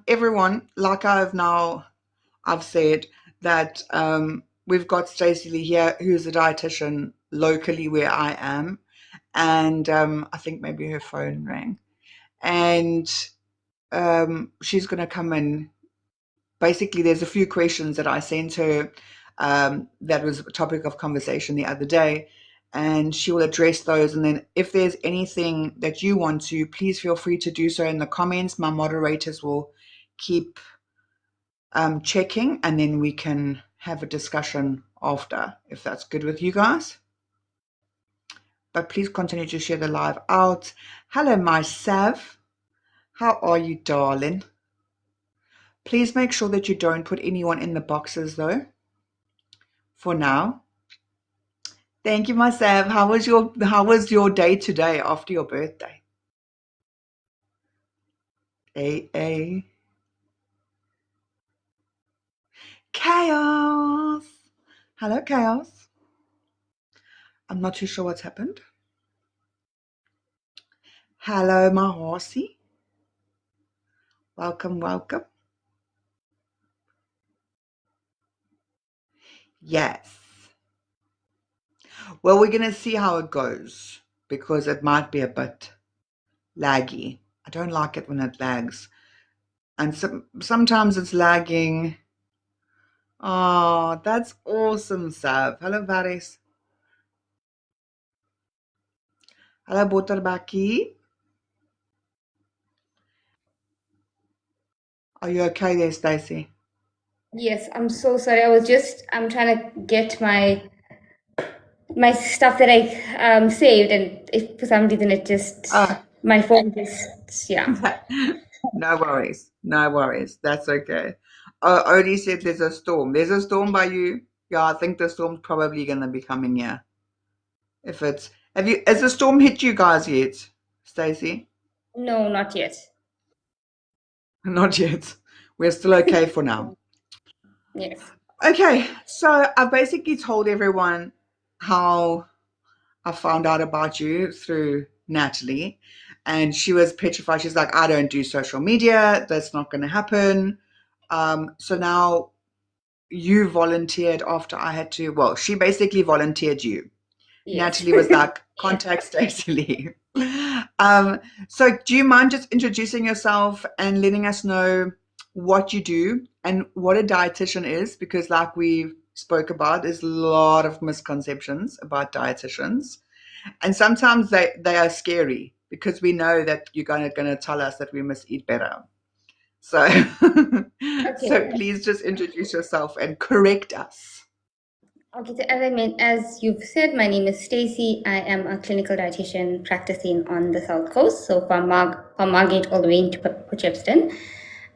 everyone, like I've said that we've got Stacey Leigh here, who's a dietitian locally where I am, and I think maybe her phone rang, and she's going to come in. Basically, there's a few questions that I sent her that was a topic of conversation the other day, and she will address those. And then if there's anything that you want to, please feel free to do so in the comments. My moderators will keep checking, and then we can have a discussion after, if that's good with you guys. But please continue to share the live out. Hello, my Sav. How are you, darling? Please make sure that you don't put anyone in the boxes, though, for now. Thank you, my Sav. How was your day today after your birthday? Hey. Chaos. Hello, Chaos. I'm not too sure what's happened. Hello, my horsey. Welcome. Yes. Well, we're going to see how it goes because it might be a bit laggy. I don't like it when it lags. And sometimes it's lagging. Oh, that's awesome, Sav. Hello, Varis. Hello, Botterbaki. Are you okay there, Stacey? Yes, I'm so sorry. I'm trying to get my stuff that I saved, and if for some reason it just my phone just No worries. That's okay. Odie said there's a storm. There's a storm by you. Yeah, I think the storm's probably going to be coming here. Has the storm hit you guys yet, Stacey? No, not yet. Not yet. We're still okay for now. Yes. Okay, so I basically told everyone how I found out about you through Natalie, and she was petrified. She's like, I don't do social media. That's not going to happen. So now you volunteered after I had to. Well, she basically volunteered you. Yes. Natalie was like, contact Stacey Leigh. So do you mind just introducing yourself and letting us know what you do and what a dietitian is? Because like we spoke about, there's a lot of misconceptions about dietitians. And sometimes they are scary because we know that you're going to tell us that we must eat better. So, okay. So please just introduce yourself and correct us. Okay, so as you've said, my name is Stacey. I am a clinical dietitian practicing on the South Coast, so from Margate all the way into Potchefstroom,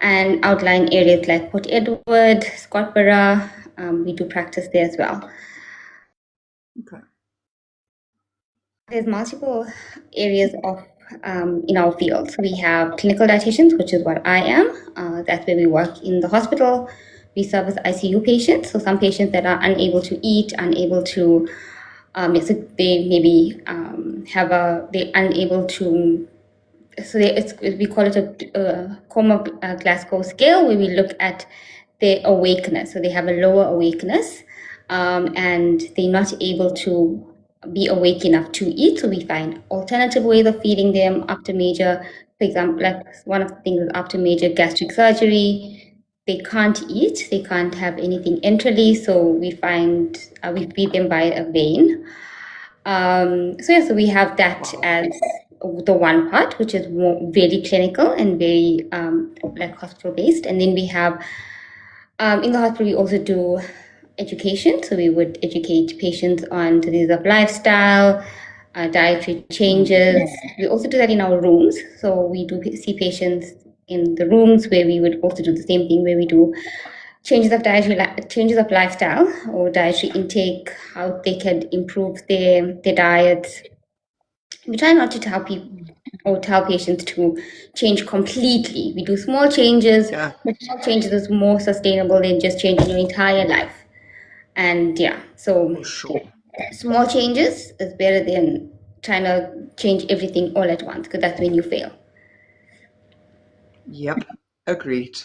and outlying areas like Port Edward, Scottsboro. We do practice there as well. Okay. There's multiple areas of in our field. So we have clinical dietitians, which is what I am. That's where we work in the hospital. We service ICU patients, so some patients that are unable to eat, unable to, so they maybe they're unable to, so we call it a Coma Glasgow scale, where we look at their awakeness. So they have a lower awakeness, and they're not able to be awake enough to eat. So we find alternative ways of feeding them after major, for example, like one of the things is after major gastric surgery. They can't eat, they can't have anything enterally, so we feed them by a vein. So we have that as the one part, which is very clinical and very like hospital based. And then we have in the hospital we also do education, so we would educate patients on disease of lifestyle, dietary changes. We also do that in our rooms, so we do see patients in the rooms where we would also do the same thing, where we do changes of lifestyle or dietary intake, how they can improve their diet. We try not to tell people or tell patients to change completely. We do small changes, but small changes is more sustainable than just changing your entire life. And so small changes is better than trying to change everything all at once, because that's when you fail. Yep. Agreed.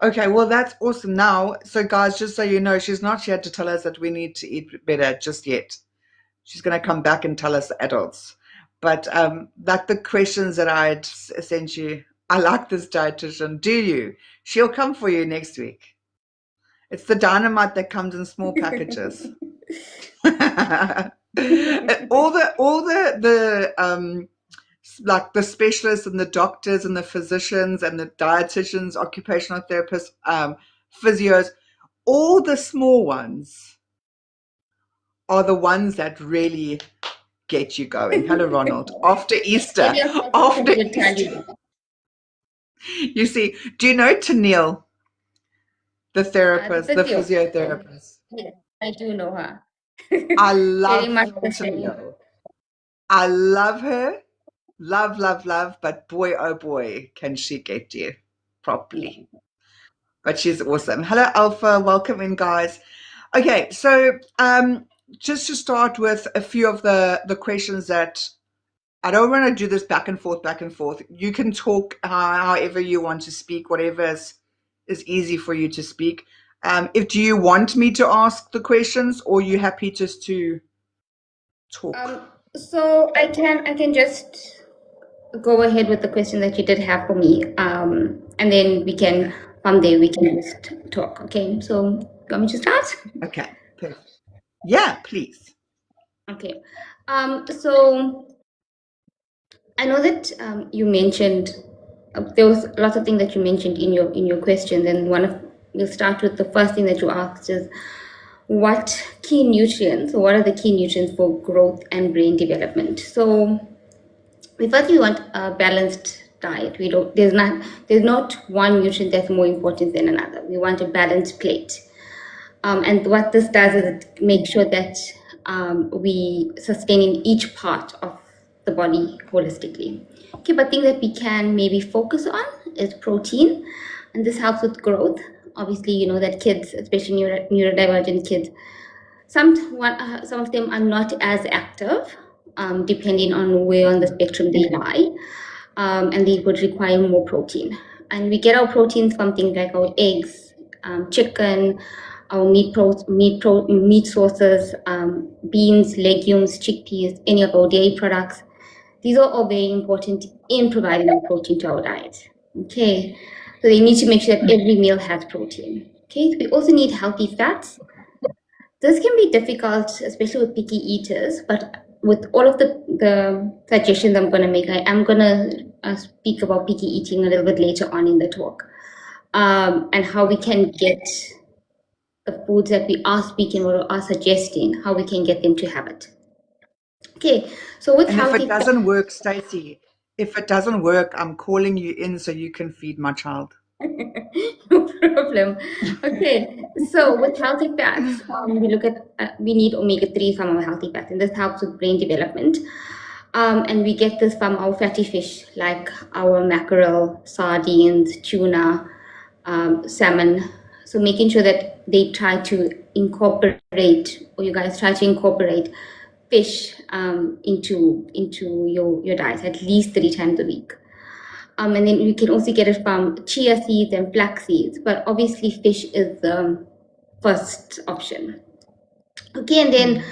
Okay, well, that's awesome. Now, so guys, just so you know, she's not here to tell us that we need to eat better just yet. She's going to come back and tell us, the adults. But like the questions that I had sent you, I like this dietitian. Do you? She'll come for you next week. It's the dynamite that comes in small packages. all the like the specialists and the doctors and the physicians and the dietitians, occupational therapists, physios, all the small ones are the ones that really get you going. Hello, Ronald. After Easter. After Easter. You see, do you know Tennille, the therapist, the physiotherapist? Yes, I do know her. I love Very much the same. Tennille. I love her. Love, love, love. But boy, oh boy, can she get you properly. But she's awesome. Hello, Alpha. Welcome in, guys. Okay, so just to start with a few of the questions that I don't want to do this back and forth, back and forth. You can talk however you want to speak, whatever is easy for you to speak. If do you want me to ask the questions, or are you happy just to talk? So I can just go ahead with the question that you did have for me, and then from there we can just talk. Okay, so you want me to start? Okay, perfect. Yeah, please. Okay, so I know that you mentioned there was lots of things that you mentioned in your questions, and we'll start with the first thing that you asked is what are the key nutrients for growth and brain development. So we want a balanced diet. There's not one nutrient that's more important than another. We want a balanced plate. And what this does is it makes sure that we sustain in each part of the body holistically. Okay, but things that we can maybe focus on is protein, and this helps with growth. Obviously, you know that kids, especially neurodivergent kids, some of them are not as active, depending on where on the spectrum they lie, and they would require more protein. And we get our proteins from things like our eggs, chicken, our meat sources, beans, legumes, chickpeas, any of our dairy products. These are all very important in providing our protein to our diet. Okay, so they need to make sure that every meal has protein. Okay, we also need healthy fats. This can be difficult, especially with picky eaters, but with all of the suggestions I'm going to make, I am going to speak about picky eating a little bit later on in the talk, and how we can get the foods that we are speaking or are suggesting, how we can get them to have it. Okay, so with if it doesn't work, Stacey, if it doesn't work, I'm calling you in so you can feed my child. No problem. Okay, so with healthy fats, we need omega-3 from our healthy fats, and this helps with brain development. And we get this from our fatty fish, like our mackerel, sardines, tuna, salmon. So making sure that they try to incorporate, or you guys try to incorporate fish into your diet at least 3 times a week. And then you can also get it from chia seeds and flax seeds, but obviously fish is the first option. Okay, and then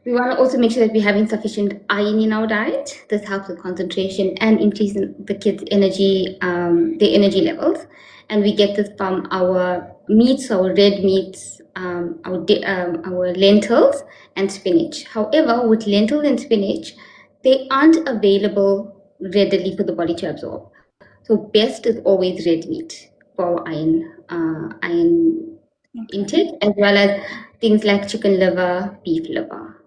we want to also make sure that we're having sufficient iron in our diet. This helps with concentration and increasing the kids' energy, their energy levels. And we get this from our meats, our red meats, our lentils and spinach. However, with lentils and spinach, they aren't available readily for the body to absorb. So best is always red meat for iron intake, as well as things like chicken liver, beef liver.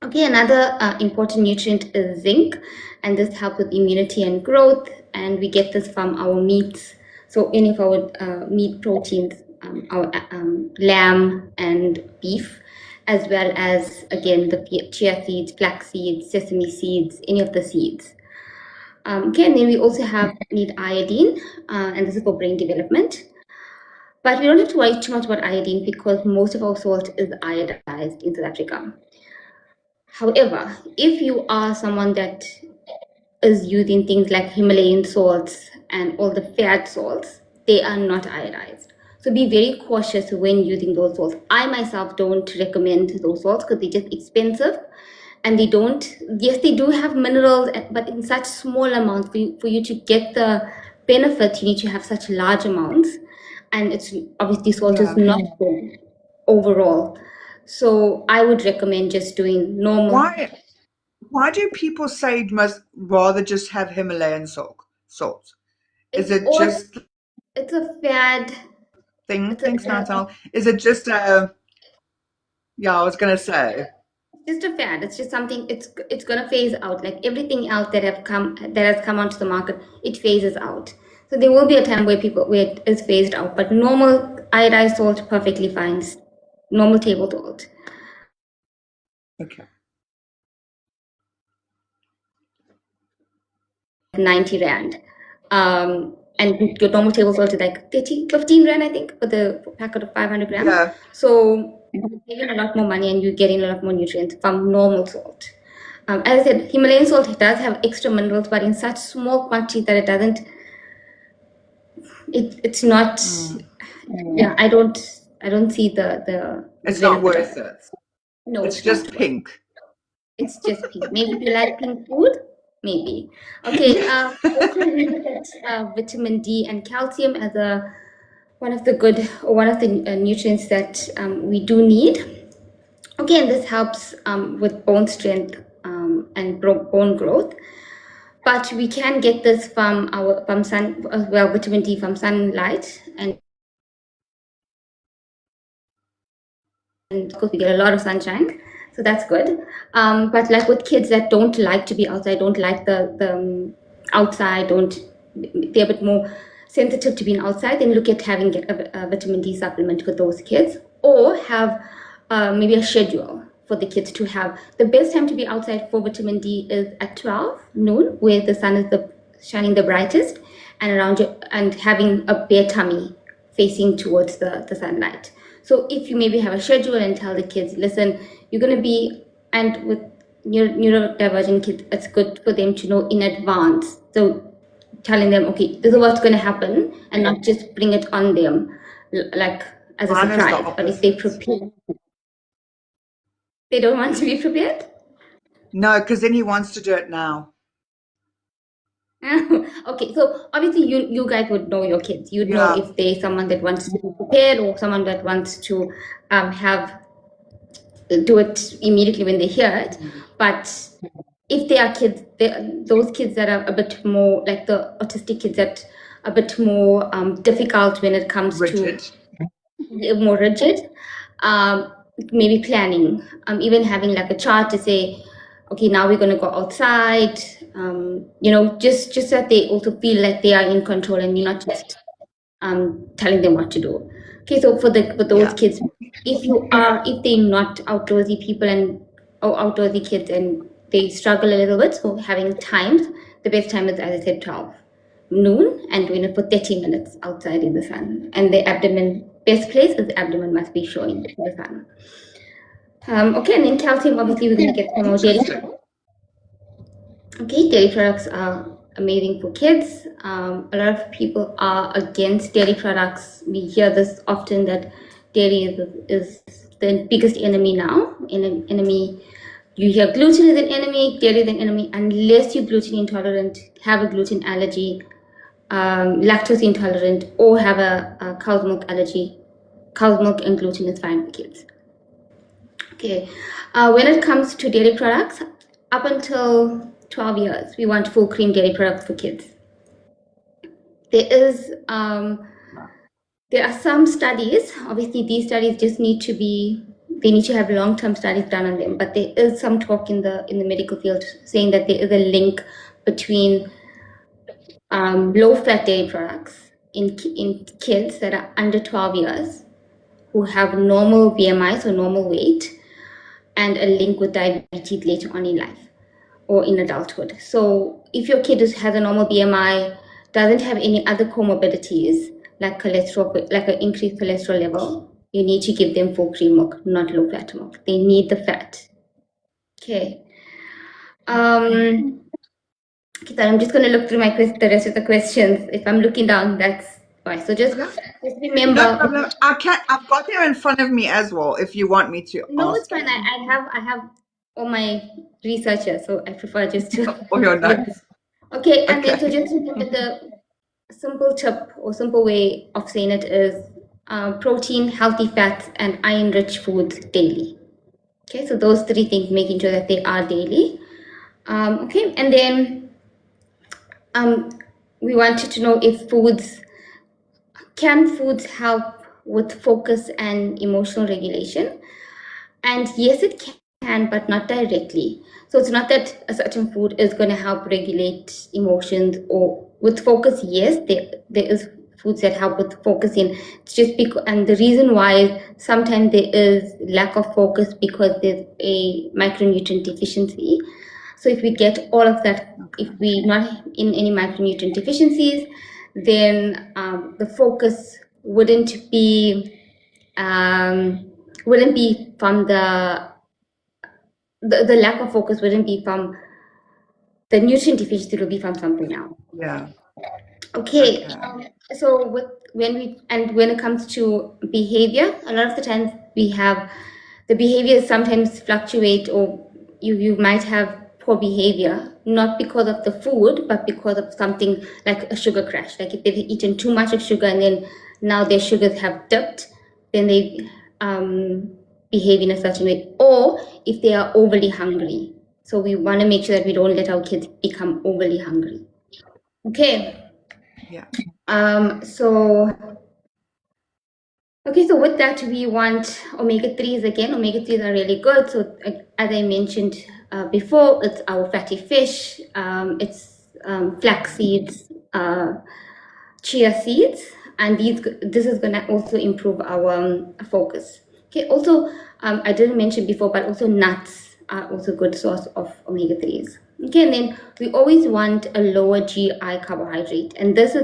Okay, another important nutrient is zinc, and this helps with immunity and growth, and we get this from our meats. So any of our meat proteins, our lamb and beef, as well as, again, the chia seeds, flax seeds, sesame seeds, any of the seeds. Okay, and then we also need iodine, and this is for brain development. But we don't have to worry too much about iodine because most of our salt is iodized in South Africa. However, if you are someone that is using things like Himalayan salts and all the fat salts, they are not iodized. So be very cautious when using those salts. I myself don't recommend those salts because they're just expensive, and they don't, yes, they do have minerals, but in such small amounts. For you to get the benefit, you need to have such large amounts, and it's obviously salt is not good overall. So I would recommend just doing normal. Why do people say you must rather just have Himalayan salt? Is it just It's a fad. thanks, Nantal. Is it just yeah, I was gonna say. Just a fad. It's just something. It's gonna phase out. Like everything else that has come onto the market, it phases out. So there will be a time where it is phased out. But normal iodized salt perfectly fine. Normal table salt. Okay. 90 rand. And your normal table salt is like 15 rand, I think, for the packet of 500 grams. Yeah. So you're saving a lot more money and you're getting a lot more nutrients from normal salt. As I said, Himalayan salt does have extra minerals, but in such small quantities that it doesn't. It's not. Yeah, I don't see the. It's not worth it. No, it's just pink. It's just pink. Maybe if you like pink food, maybe. Okay. Also we look at vitamin D and calcium as one of the nutrients that we do need. Okay, and this helps with bone strength and bone growth. But we can get this from vitamin D from sunlight, and of course we get a lot of sunshine, so that's good. But like with kids that don't like to be outside, don't like the outside, they're a bit more sensitive to being outside, then look at having a vitamin D supplement for those kids, or have maybe a schedule for the kids to have. The best time to be outside for vitamin D is at 12 noon, where the sun is shining the brightest, and having a bare tummy facing towards the sunlight. So if you maybe have a schedule and tell the kids, listen, you're going to be, and with neurodivergent kids, it's good for them to know in advance. So telling them, okay, this is what's going to happen, and not just bring it on them like as a surprise. But if they prepare, they don't want to be prepared? No, because then he wants to do it now. Okay, so obviously you guys would know your kids. You'd know if they're someone that wants to be prepared or someone that wants to do it immediately when they hear it. But if they are kids, those kids that are a bit more like the autistic kids that are a bit more difficult when it comes to more rigid, maybe planning, even having like a chart to say, okay, now we're going to go outside, just that they also feel like they are in control and you're not just telling them what to do. Okay, so for those kids, if they're not outdoorsy people or outdoorsy kids and they struggle a little bit, so having times, the best time is, as I said, 12 noon, and doing it for 30 minutes outside in the sun. And the best place is the abdomen must be showing the sun. Okay, and then calcium, obviously we're going to get some more dairy. Okay, dairy products are amazing for kids. A lot of people are against dairy products. We hear this often, that dairy is the biggest enemy now. Enemy. You hear gluten is an enemy, dairy is an enemy, unless you're gluten intolerant, have a gluten allergy, lactose intolerant, or have a cow's milk allergy. Cow's milk and gluten is fine for kids. Okay, when it comes to dairy products, up until 12 years, we want full cream dairy products for kids. There are some studies, obviously these studies just need to have long-term studies done on them, but there is some talk in the medical field saying that there is a link between low-fat dairy products in kids that are under 12 years who have normal BMI, so normal weight, and a link with diabetes later on in life or in adulthood. So if your kid has a normal BMI, doesn't have any other comorbidities like cholesterol, like an increased cholesterol level, you need to give them full cream milk, not low fat milk. They need the fat. Okay. Okay, so I'm just going to look through the rest of the questions. If I'm looking down, that's why. So just remember. No problem. I've got them in front of me as well. If you want me to No, it's ask fine. you. I have all my researcher, so I prefer just to. Oh, you're nice. Okay, and then so Okay. just remember the simple tip or simple way of saying it is protein, healthy fats, and iron-rich foods daily. Okay, so those three things, making sure that they are daily. Okay, and then we wanted to know if can foods help with focus and emotional regulation? And yes, it can, but not directly. So it's not that a certain food is going to help regulate emotions or with focus. Yes, there is foods that help with focusing. It's just because, and the reason why is sometimes there is lack of focus because there's a micronutrient deficiency. So if we get all of that, if we not in any micronutrient deficiencies, then the focus wouldn't be from the lack of focus wouldn't be from the nutrient deficiency, it will be from something else. Yeah. Okay. Okay. So when it comes to behavior, a lot of the times we have the behaviors sometimes fluctuate, or you might have poor behavior, not because of the food, but because of something like a sugar crash. Like if they've eaten too much of sugar and then now their sugars have dipped, then they behave in a certain way, or if they are overly hungry. So we want to make sure that we don't let our kids become overly hungry. Okay. Yeah. So with that, we want omega-3s again. Omega-3s are really good. So as I mentioned before, it's our fatty fish, it's flax seeds, chia seeds, and this is going to also improve our focus. Okay, also, I didn't mention before, but also nuts are also a good source of omega-3s. Okay, and then we always want a lower GI carbohydrate, and this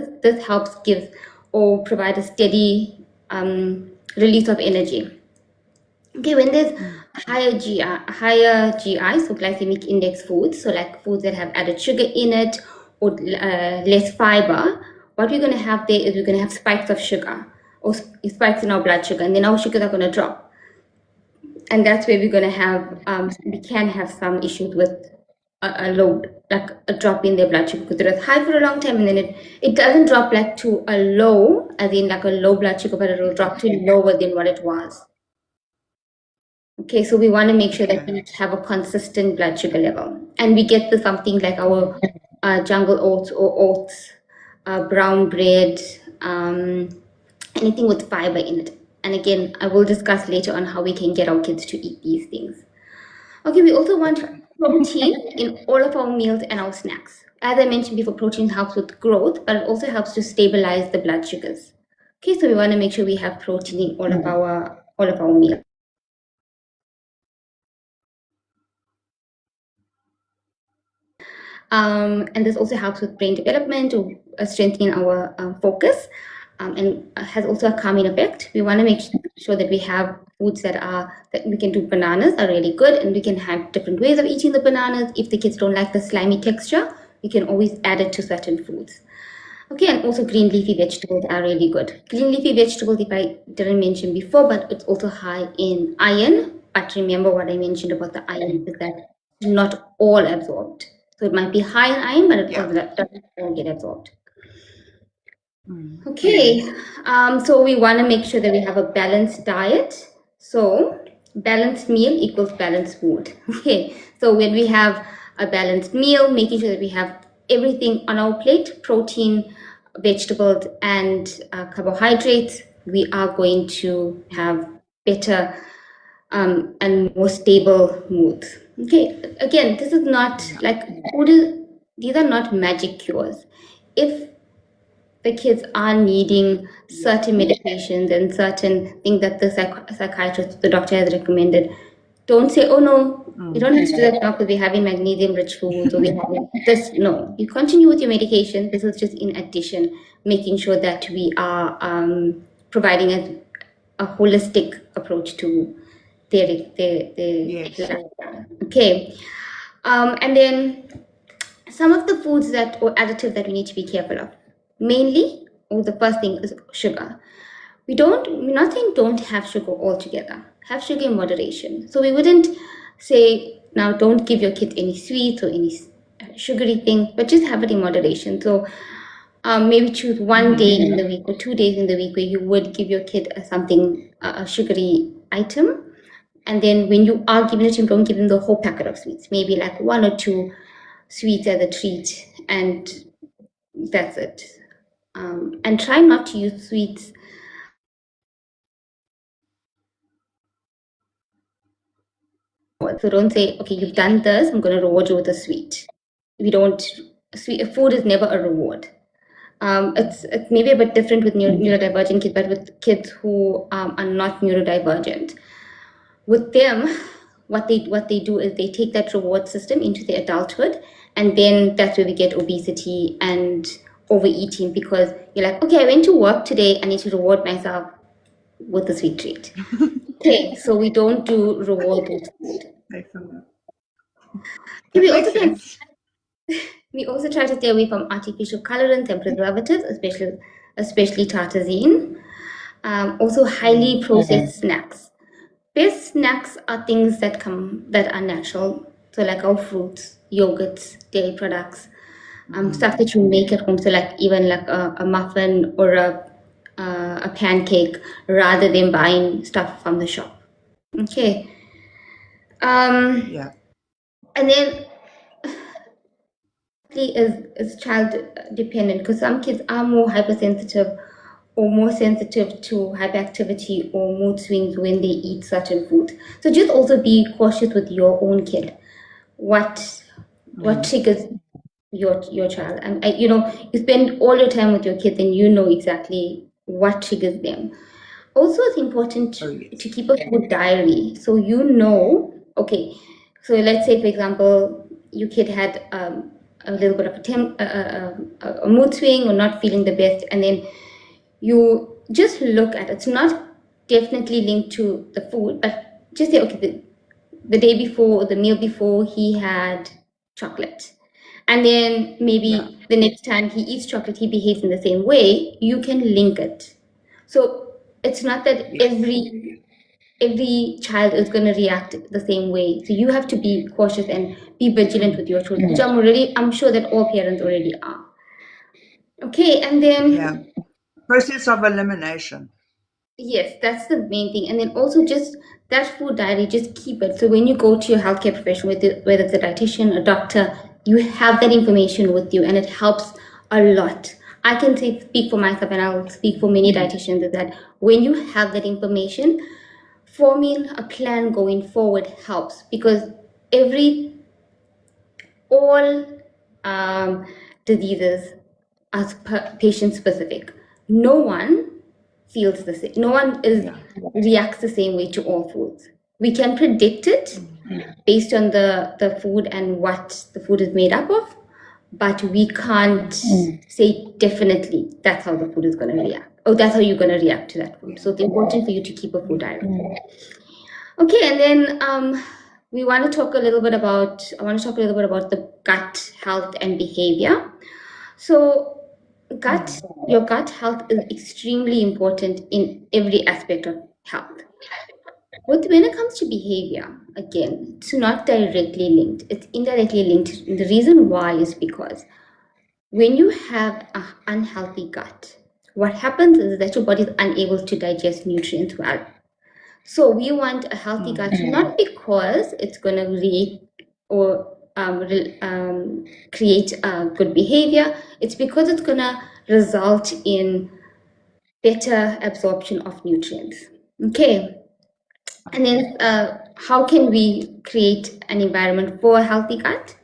helps give or provide a steady release of energy. Okay, when there's higher GI, so glycemic index foods, so like foods that have added sugar in it or less fiber, what we're going to have there is we're going to have spikes of sugar or spikes in our blood sugar, and then our sugars are going to drop. And that's where we're going to have, we can have some issues with a low, like a drop in their blood sugar, because it was high for a long time and then it doesn't drop like to a low, as in like a low blood sugar, but it will drop to lower than what it was. Okay, so we want to make sure that we have a consistent blood sugar level, and we get to something like our jungle oats or oats, brown bread, anything with fiber in it. And again, I will discuss later on how we can get our kids to eat these things. Okay, we also want protein in all of our meals and our snacks. As I mentioned before, protein helps with growth, but it also helps to stabilize the blood sugars. Okay, so we want to make sure we have protein in all of our meals. And this also helps with brain development or strengthening our focus, and has also a calming effect. We want to make sure that we have foods that we can do. Bananas are really good, and we can have different ways of eating the bananas. If the kids don't like the slimy texture, we can always add it to certain foods. Okay, and also green leafy vegetables are really good. Green leafy vegetables, if I didn't mention before, but it's also high in iron. But remember what I mentioned about the iron is that it's not all absorbed. So it might be high in iron, but it doesn't all get absorbed. Okay, so we want to make sure that we have a balanced diet. So balanced meal equals balanced food. Okay, so when we have a balanced meal, making sure that we have everything on our plate, protein, vegetables, and carbohydrates, we are going to have better and more stable moods. Okay, again, this is not like these are not magic cures. If the kids are needing certain medications and certain things that the psychiatrist, the doctor has recommended, don't say, oh no, you don't have to do that now because we're having magnesium rich foods or we're having this. No, you continue with your medication. This is just in addition, making sure that we are providing a holistic approach to their Yes. okay. And then some of the foods that or additives that we need to be careful of. Mainly, or the first thing is sugar. We're not saying don't have sugar altogether. Have sugar in moderation. So we wouldn't say now don't give your kid any sweets or any sugary thing, but just have it in moderation. So maybe choose one day in the week or 2 days in the week where you would give your kid a sugary item. And then when you are giving it to him, don't give him the whole packet of sweets. Maybe like 1 or 2 sweets as a treat, and that's it. And try not to use sweets. So don't say, okay, you've done this, I'm going to reward you with a sweet. Food is never a reward. It's maybe a bit different with neurodivergent kids, but with kids who are not neurodivergent. With them, what they do is they take that reward system into their adulthood, and then that's where we get obesity and overeating, because you're like, okay, I went to work today, I need to reward myself with a sweet treat. Okay, so we don't do reward with food. Excellent. We also try to stay away from artificial colorants and preservatives, especially tartrazine. Also, highly processed snacks. Best snacks are things that are natural, so like our fruits, yogurts, dairy products, stuff that you make at home. So like even like a muffin or a pancake, rather than buying stuff from the shop. Okay. Yeah. And then is child dependent, because some kids are more hypersensitive or more sensitive to hyperactivity or mood swings when they eat certain food. So just also be cautious with your own kid. What triggers your child? And you spend all your time with your kids and you know exactly what triggers them. Also, it's important to keep a food diary, so you know, okay, so let's say, for example, your kid had a little bit of a mood swing or not feeling the best, and then you just look at it. It's not definitely linked to the food, but just say, okay, the day before, the meal before, he had chocolate. And then maybe the next time he eats chocolate, he behaves in the same way. You can link it. So it's not that every child is going to react the same way. So you have to be cautious and be vigilant with your children, which I'm sure that all parents already are. Okay, and then process of elimination. Yes, that's the main thing. And then also just that food diary, just keep it. So when you go to your healthcare professional, whether it's a dietitian, a doctor, you have that information with you, and it helps a lot. I can speak for myself, and I'll speak for many dietitians, is that when you have that information, forming a plan going forward helps, because all diseases are patient specific. No one feels the same. No one reacts the same way to all foods. We can predict it based on the food and what the food is made up of, but we can't say definitely that's how the food is going to react. Oh, that's how you're going to react to that food. So it's important for you to keep a food diary. Okay, and then I want to talk a little bit about the gut health and behavior. So your gut health is extremely important in every aspect of health. But when it comes to behavior, again, it's not directly linked. It's indirectly linked. The reason why is because when you have an unhealthy gut, what happens is that your body is unable to digest nutrients well. So we want a healthy gut, not because it's going to create good behavior. It's because it's going to result in better absorption of nutrients. Okay. And then how can we create an environment for a healthy gut?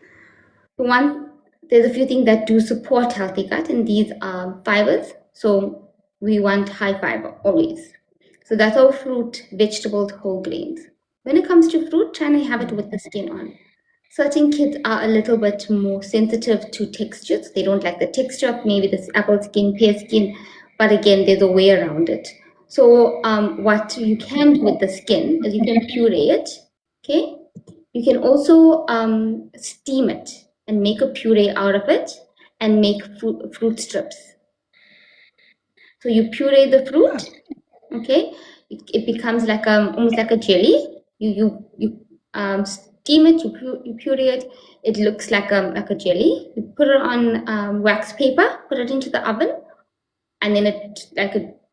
One, there's a few things that do support healthy gut, and these are fibers. So we want high fiber always. So that's our fruit, vegetables, whole grains. When it comes to fruit, try and have it with the skin on. Certain kids are a little bit more sensitive to textures. They don't like the texture of maybe this apple skin, pear skin, but again, there's a way around it. So what you can do with the skin is you can puree it, okay? You can also steam it. and make a puree out of it and make fruit strips. So you puree the fruit, okay? It becomes like almost like a jelly. You steam it, you puree it. It looks like a jelly. You put it on wax paper, put it into the oven, and then it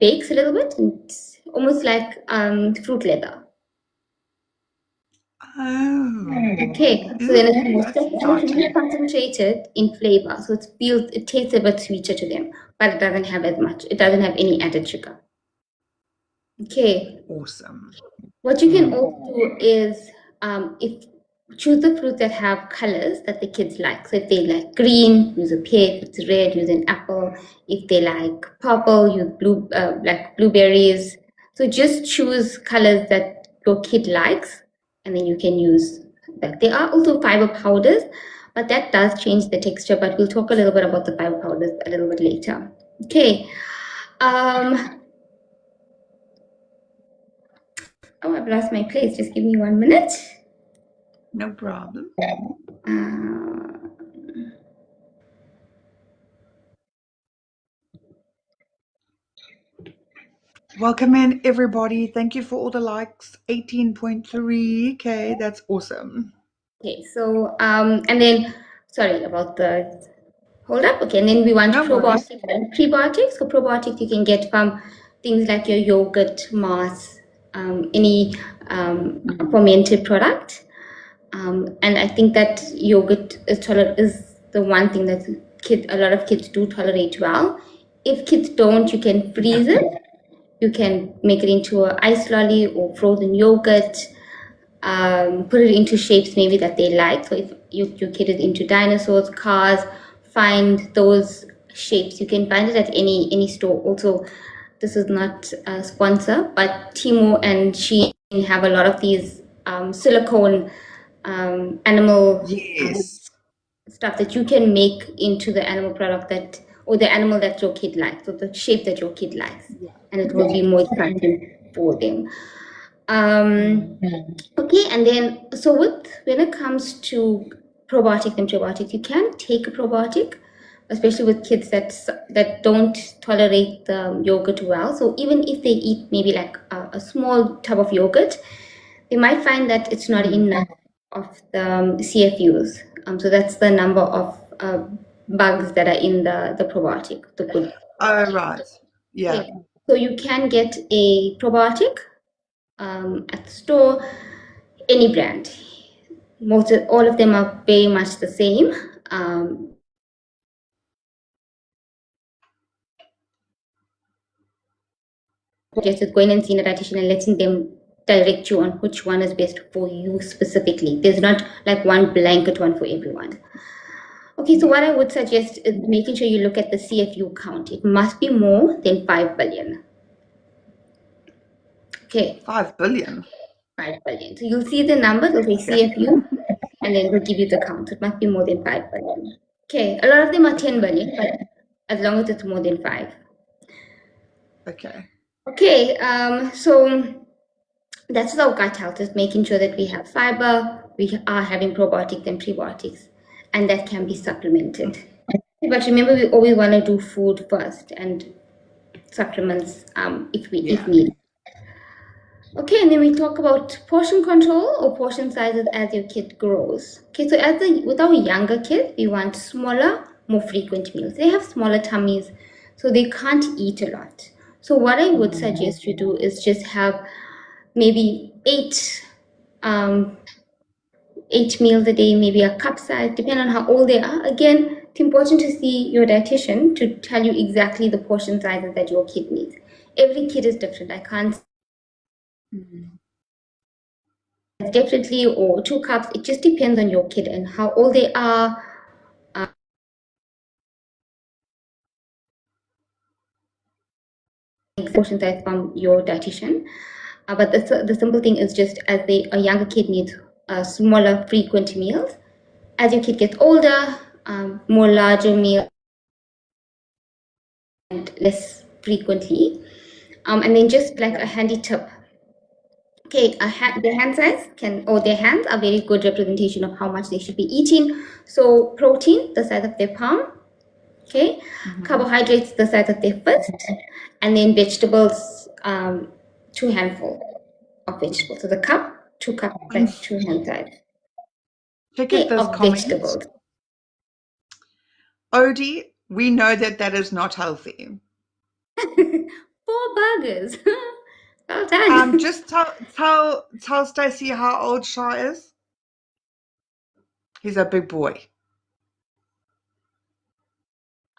bakes a little bit, and it's almost like fruit leather. Oh, Okay, so then that's it's really exciting. concentrated in flavor, so it tastes a bit sweeter to them, but it doesn't have as much. It doesn't have any added sugar. Okay. Awesome. What you can also do is if choose the fruits that have colors that the kids like. So if they like green, use a pear. If it's red, use an apple. If they like purple, use like blueberries. So just choose colors that your kid likes, and then you can use that. There are also fiber powders, but that does change the texture. But we'll talk a little bit about the fiber powders a little bit later. Okay. Oh, I've lost my place. Just give me 1 minute. No problem. Welcome in, everybody. Thank you for all the likes. 18.3K. That's awesome. Okay, so and then sorry about the hold up. Okay, and then we want probiotics and prebiotics. So probiotics you can get from things like your yogurt, mass, any fermented product. And I think that yogurt is the one thing that a lot of kids do tolerate well. If kids don't, you can freeze it. You can make it into an ice lolly or frozen yogurt. Put it into shapes maybe that they like. So if your kid is into dinosaurs, cars, find those shapes. You can find it at any store. Also, this is not a sponsor, but Timo and Shein have a lot of these silicone animal stuff that you can make into the animal product or the animal that your kid likes, or the shape that your kid likes, and it will be more exciting for them. Okay, and then so when it comes to probiotics and prebiotics, you can take a probiotic, especially with kids that don't tolerate the yogurt well. So even if they eat maybe like a small tub of yogurt, they might find that it's not enough of the CFUs. So that's the number of bugs that are in the probiotic. Oh, right. Yeah. Okay. So you can get a probiotic at the store, any brand. All of them are very much the same. Just going and seeing a dietitian and letting them direct you on which one is best for you specifically. There's not like one blanket one for everyone. Okay, so what I would suggest is making sure you look at the CFU count. It must be more than 5 billion. Okay. 5 billion. 5 billion. So you'll see the number, it'll say CFU, and then it'll give you the count. It must be more than 5 billion. Okay, a lot of them are 10 billion, but as long as it's more than 5. Okay. Okay, so that's our gut health, is making sure that we have fiber, we are having probiotics and prebiotics, and that can be supplemented. But remember, we always want to do food first and supplements if need. Okay, and then we talk about portion control or portion sizes as your kid grows. Okay, so with our younger kids, we want smaller, more frequent meals. They have smaller tummies, so they can't eat a lot. So what I would suggest you do is just have maybe 8 meals a day, maybe a cup size, depending on how old they are. Again, it's important to see your dietitian to tell you exactly the portion sizes that your kid needs. Every kid is different. I can't definitely, or 2 cups. It just depends on your kid and how old they are. Portion size from your dietitian. But the simple thing is just as a younger kid needs smaller, frequent meals. As your kid gets older, more larger meals and less frequently. And then just like a handy tip. Okay, their hand size their hands are very good representation of how much they should be eating. So protein, the size of their palm. Okay, carbohydrates, the size of their fist, and then vegetables, 2 handful of vegetables. So the cup, 2 cups, like 2 hand size. Look at this Of comment. vegetables. Odie, we know that is not healthy. 4 burgers. Well done. Just tell Stacey how old Shah is. He's a big boy.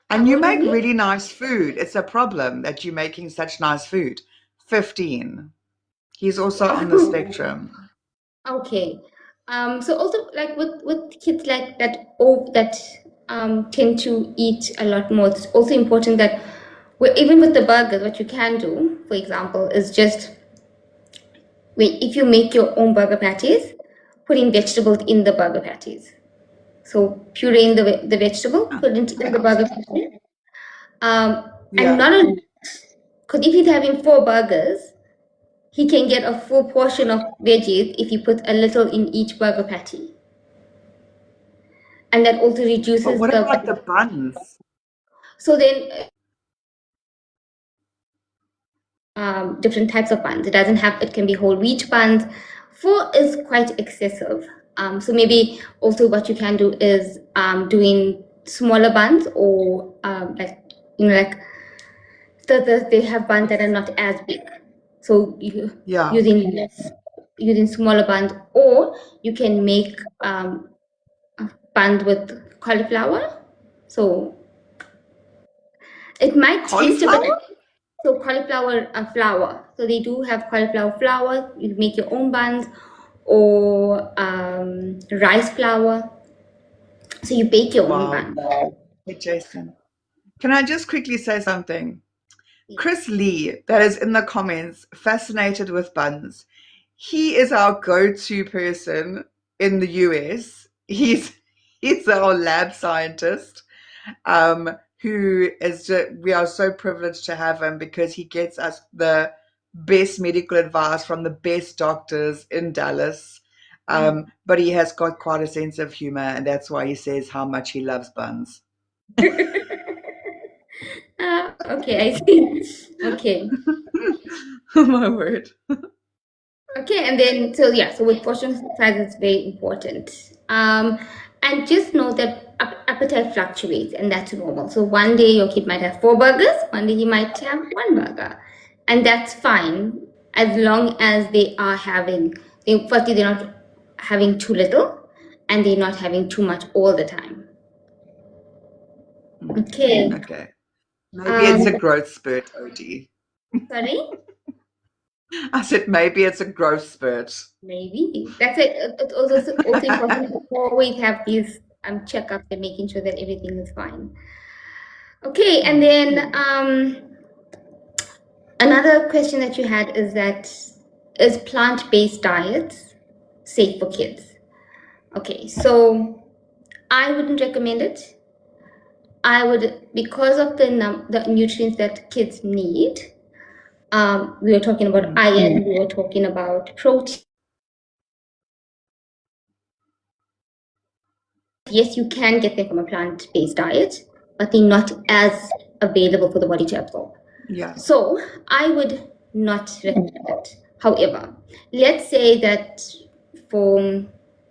And How you old is make he? really nice food. It's a problem that you're making such nice food. 15. He's also on the spectrum. Okay. So also like with kids like that that tend to eat a lot more, it's also important that even with the burgers, what you can do, for example, is just if you make your own burger patties, put in vegetables in the burger patties. So puree in the vegetable, put it into the burger patty. And not only, because if he's having 4 burgers, he can get a full portion of veggies if you put a little in each burger patty. And that also reduces But what about the buns? So then different types of buns. It can be whole wheat buns. 4 is quite excessive. So maybe also what you can do is doing smaller buns, or like they have buns that are not as big. So using smaller buns, or you can make buns with cauliflower. So it might taste a bit. So cauliflower flour. So they do have cauliflower flour. You make your own buns, or rice flour. So you bake your own bun. Hey, Jason. Can I just quickly say something? Chris Leigh, that is in the comments, fascinated with buns. He is our go-to person in the US. He's our lab scientist, who is we are so privileged to have him because he gets us the best medical advice from the best doctors in Dallas. But he has got quite a sense of humor, and that's why he says how much he loves buns. Okay, I see. Okay. My word. Okay, and then so with portion size, it's very important. And just know that appetite fluctuates, and that's normal. So one day your kid might have 4 burgers, one day he might have 1 burger, and that's fine as long as they're not having too little, and they're not having too much all the time. Okay. Okay. Maybe it's a growth spurt, OD. Sorry? I said maybe it's a growth spurt. Maybe. That's it. It's also important to always have these checkups and making sure that everything is fine. Okay, and then another question that you had is plant-based diets safe for kids? Okay, so I wouldn't recommend it. I would, because of the nutrients that kids need. We were talking about iron, we were talking about protein. Yes, you can get them from a plant-based diet, but they're not as available for the body to absorb. Yeah. So I would not recommend it. However, let's say that for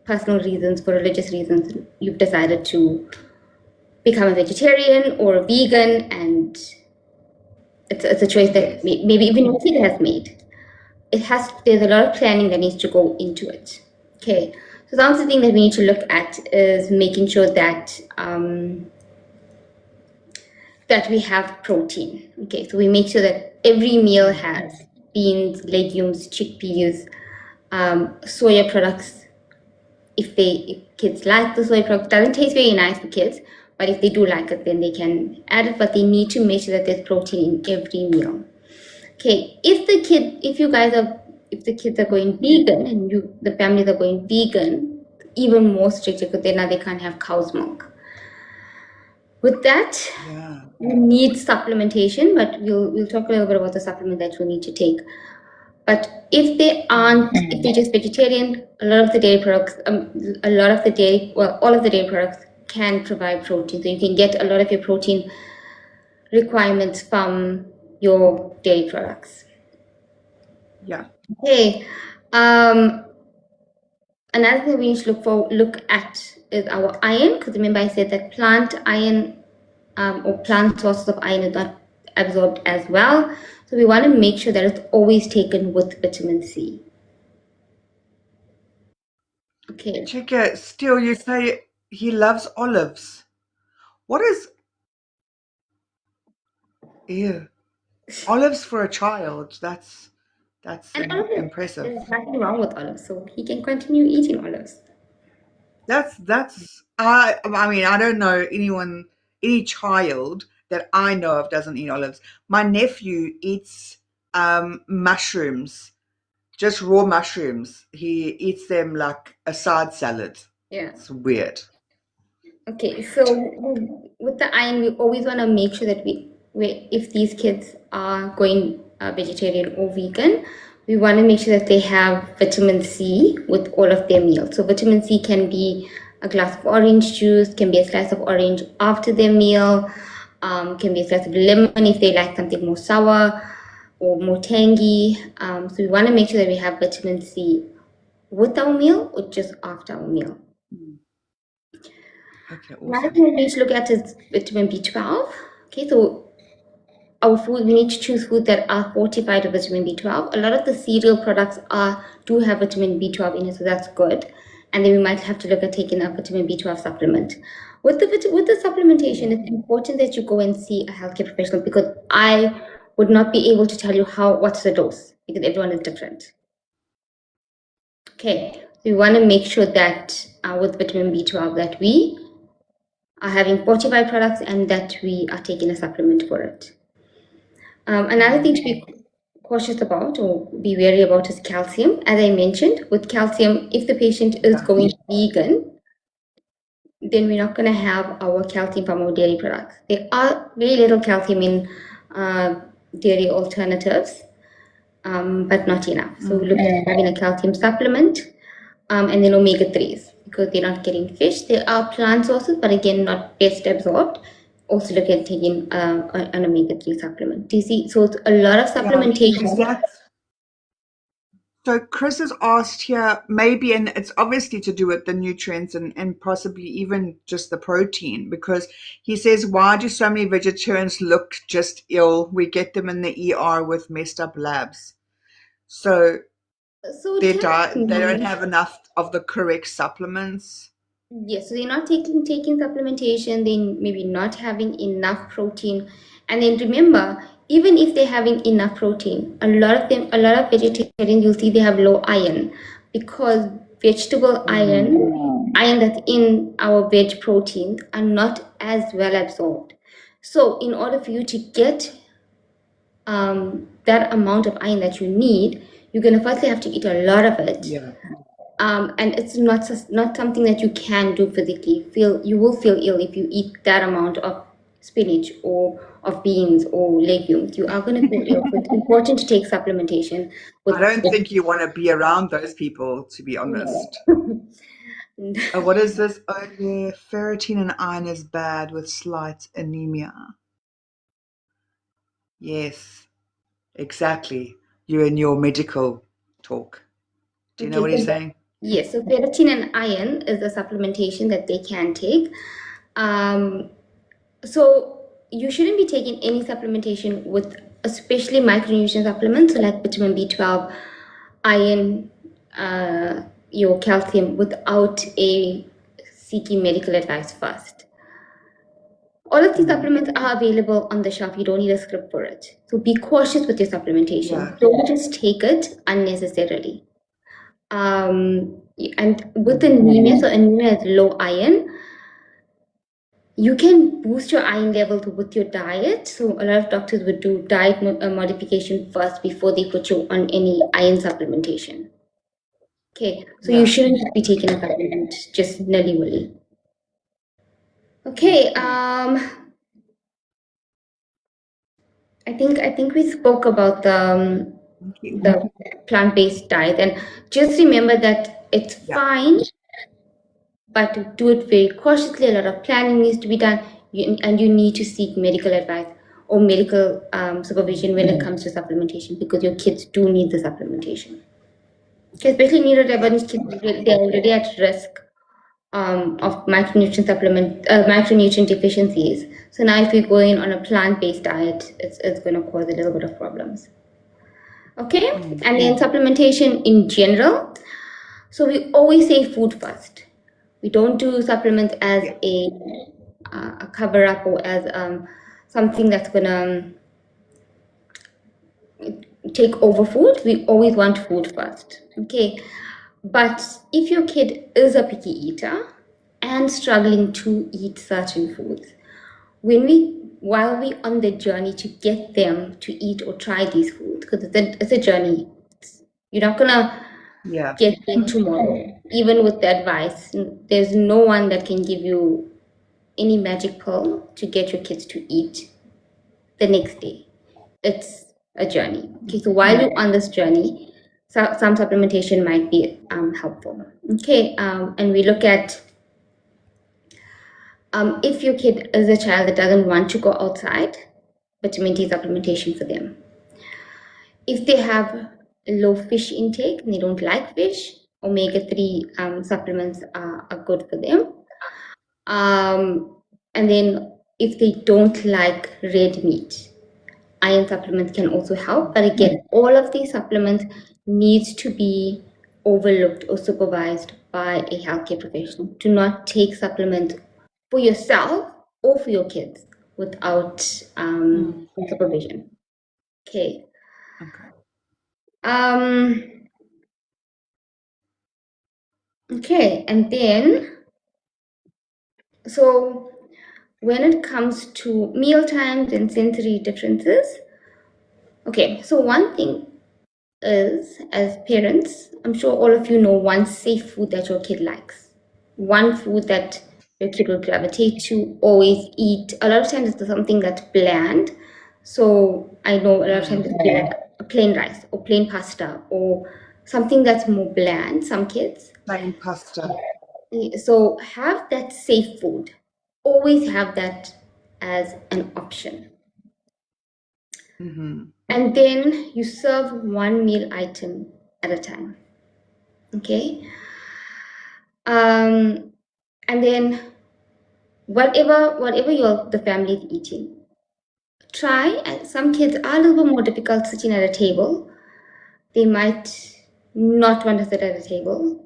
personal reasons, for religious reasons, you've decided to become a vegetarian or a vegan, and it's a choice that maybe even your kid has made. There's a lot of planning that needs to go into it. Okay, so the other thing that we need to look at is making sure that that we have protein. Okay, so we make sure that every meal has beans, legumes, chickpeas, soya products. If kids like the soya product, doesn't taste very nice for kids, but if they do like it, then they can add it. But they need to make sure that there's protein in every meal. Okay, if the kids are going vegan and the families are going vegan, even more stricter, because now they can't have cow's milk. With that, we need supplementation, but we'll talk a little bit about the supplement that we need to take. But if they aren't, if they're just vegetarian, a lot of the dairy products, all of the dairy products can provide protein. So you can get a lot of your protein requirements from your dairy products. Yeah. Okay. Another thing we need to look at is our iron, because remember I said that plant iron or plant sources of iron is not absorbed as well. So we want to make sure that it's always taken with vitamin C. Okay. Chika, still you say he loves olives. What is ew? Olives for a child. That's And olives, impressive. there's nothing wrong with olives, so he can continue eating olives. That's I mean, I don't know any child that I know of doesn't eat olives. My nephew eats mushrooms, just raw mushrooms. He eats them like a side salad. Yeah. It's weird. Okay, so with the iron, we always want to make sure that if these kids are going vegetarian or vegan, we want to make sure that they have vitamin C with all of their meals. So vitamin C can be a glass of orange juice, can be a slice of orange after their meal, can be a slice of lemon if they like something more sour or more tangy. So we want to make sure that we have vitamin C with our meal or just after our meal. Okay, Another awesome. thing we need to look at is vitamin B12. Okay, so our food, we need to choose food that are fortified with vitamin B12. A lot of the cereal products do have vitamin B12 in it, so that's good. And then we might have to look at taking a vitamin B12 supplement. With the supplementation, it's important that you go and see a healthcare professional, because I would not be able to tell you what's the dose, because everyone is different. Okay, so we want to make sure that with vitamin B12 that we are having fortified products and that we are taking a supplement for it. Another thing to be cautious about or be wary about is calcium. As I mentioned, with calcium, if the patient is going vegan, then we're not going to have our calcium from our dairy products. There are very little calcium in dairy alternatives, but not enough. So we look at having a calcium supplement, and then omega-3s, because they're not getting fish. There are plant sources, but again, not best absorbed. Also look at taking an omega-3 supplement. Do you see? So it's a lot of Is supplementation. that so? Chris has asked here, maybe, and it's obviously to do with the nutrients and possibly even just the protein, because he says, why do so many vegetarians look just ill? We get them in the ER with messed up labs. So So their it diet, they don't can have enough of the correct supplements. yes, so they're not taking supplementation, they maybe not having enough protein. And then remember, even if they're having enough protein, a lot of vegetarians, you'll see they have low iron, because vegetable iron that's in our veg proteins are not as well absorbed. So in order for you to get that amount of iron that you need, you're going to firstly have to eat a lot of it. Yeah. And it's not something that you can do physically. You will feel ill if you eat that amount of spinach or of beans or legumes. You are going to feel ill. So it's important to take supplementation with I don't think you want to be around those people, to be honest. What is this? Oh, yeah, ferritin and iron is bad with slight anemia. Yes, exactly. You and your medical talk. Do you know Okay, what he's saying? yes, so ferritin and iron is a supplementation that they can take. So you shouldn't be taking any supplementation with, especially micronutrient supplements, so like vitamin B12, iron, your calcium, without seeking medical advice first. All of these supplements are available on the shelf. You don't need a script for it. So be cautious with your supplementation. Yeah. Don't just take it unnecessarily. And with anemia, so anemia is low iron, you can boost your iron level with your diet. So a lot of doctors would do diet modification first before they put you on any iron supplementation. Okay, so you shouldn't be taking a supplement just nilly-willy. Okay, I think we spoke about the Thank you. the plant-based diet. And just remember that it's Yeah. fine, but do it very cautiously. A lot of planning needs to be done, and you need to seek medical advice or medical supervision when it comes to supplementation, because your kids do need the supplementation. Okay, especially neurodivergent kids, they're already at risk of micronutrient deficiencies. So now if you're going on a plant-based diet, it's going to cause a little bit of problems. Okay, and then supplementation in general. So we always say food first. We don't do supplements as a cover-up or as something that's going to take over food. We always want food first. Okay, but if your kid is a picky eater and struggling to eat certain foods, while we on the journey to get them to eat or try these foods, because it's a journey, you're not gonna get them tomorrow. Even with the advice, there's no one that can give you any magic pill to get your kids to eat the next day. It's a journey. Okay, so while you're on this journey, some supplementation might be helpful. Okay, and we look at if your kid is a child that doesn't want to go outside, vitamin D supplementation for them. If they have low fish intake and they don't like fish, omega-3 supplements are good for them. And then if they don't like red meat, iron supplements can also help. But again, all of these supplements needs to be overlooked or supervised by a healthcare professional. Do not take supplements for yourself or for your kids without supervision. Okay. Okay, and then, so when it comes to meal times and sensory differences, okay, so one thing is, as parents, I'm sure all of you know one safe food that your kid likes. One food that your kid will gravitate to, always eat. A lot of times it's something that's bland. So I know a lot of times it's like a plain rice or plain pasta or something that's more bland, some kids. Plain pasta. So have that safe food. Always have that as an option. And then you serve one meal item at a time. Okay. And then whatever the family is eating, try. And some kids are a little bit more difficult sitting at a table. They might not want to sit at a table,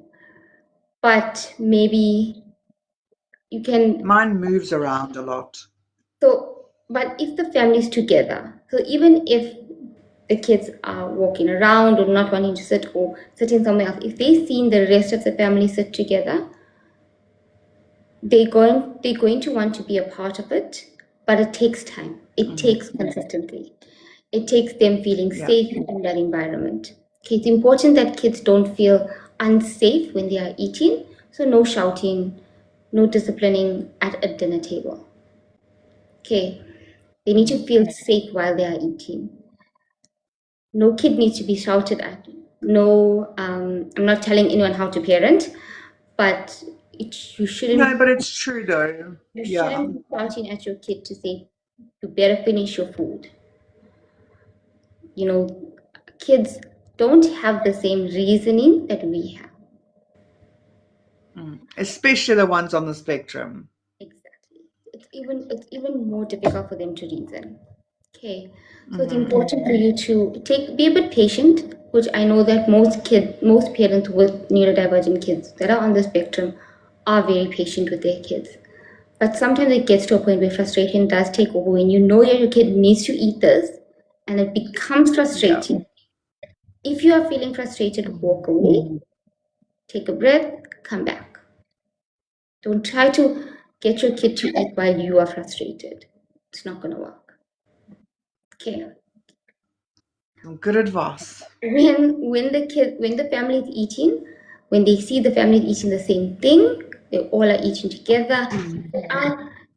but maybe you can. Mine moves around a lot. So, but if the family is together, so even if the kids are walking around or not wanting to sit or sitting somewhere else, if they've seen the rest of the family sit together, they're going to want to be a part of it, but it takes time. It takes consistency. It takes them feeling safe in that environment. Okay, it's important that kids don't feel unsafe when they are eating, so no shouting, no disciplining at a dinner table. Okay, they need to feel safe while they are eating. No kid needs to be shouted at. No, I'm not telling anyone how to parent, but you shouldn't. No, but it's true though. You shouldn't be shouting at your kid to say, "You better finish your food." You know, kids don't have the same reasoning that we have. Especially the ones on the spectrum. Exactly. It's even more difficult for them to reason. Okay, so it's important for you to be a bit patient, which I know that most parents with neurodivergent kids that are on the spectrum are very patient with their kids. But sometimes it gets to a point where frustration does take over when you know your kid needs to eat this and it becomes frustrating. If you are feeling frustrated, walk away, take a breath, come back. Don't try to get your kid to eat while you are frustrated. It's not going to work. Okay. Good advice. When the family is eating, when they see the family eating the same thing, they all are eating together,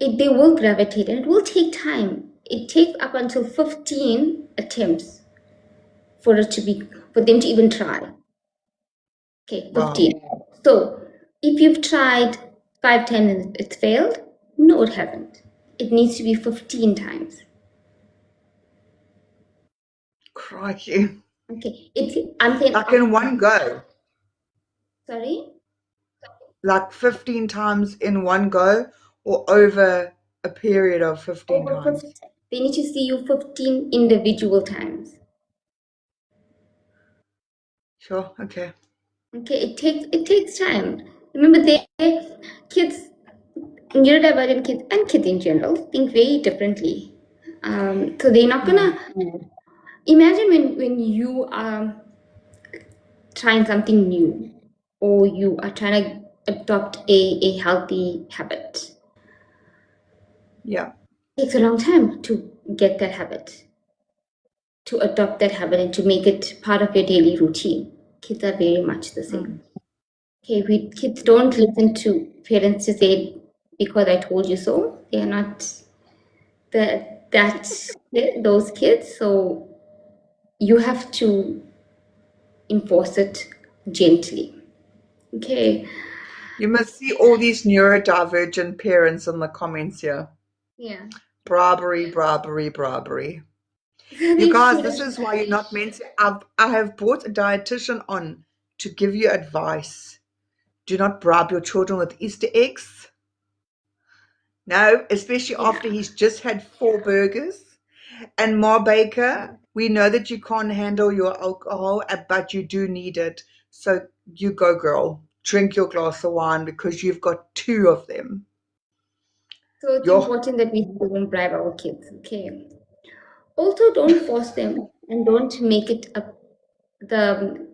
they will gravitate, and it will take time. It takes up until 15 attempts for them to even try. Okay, Wow. 15. So if you've tried 5 times and it's failed, no, it hasn't. It needs to be 15 times. Crikey. Okay, I'm saying, Like in one go. sorry? Like 15 times in one go or over a period of 15 Over times? 15. They need to see you 15 individual times. Sure, okay. Okay, it takes time. Remember, kids, neurodivergent kids and kids in general think very differently. So they're not gonna imagine when you are trying something new or you are trying to adopt a healthy habit. Yeah. It takes a long time to get that habit, to adopt that habit and to make it part of your daily routine. Kids are very much the same. Okay, kids don't listen to parents to say because I told you so. They are not those kids. So you have to enforce it gently. Okay. You must see all these neurodivergent parents in the comments here. Yeah. Bribery, bribery, bribery. You They guys, feel this is why you're not meant to. I have brought a dietitian on to give you advice. Do not bribe your children with Easter eggs. No, especially after yeah. he's just had 4 burgers. And Ma Baker, we know that you can't handle your alcohol, but you do need it. So you go, girl. Drink your glass of wine because you've got 2 of them. So it's Yo, important that we don't bribe our kids. Okay. Also, don't force them and don't make it the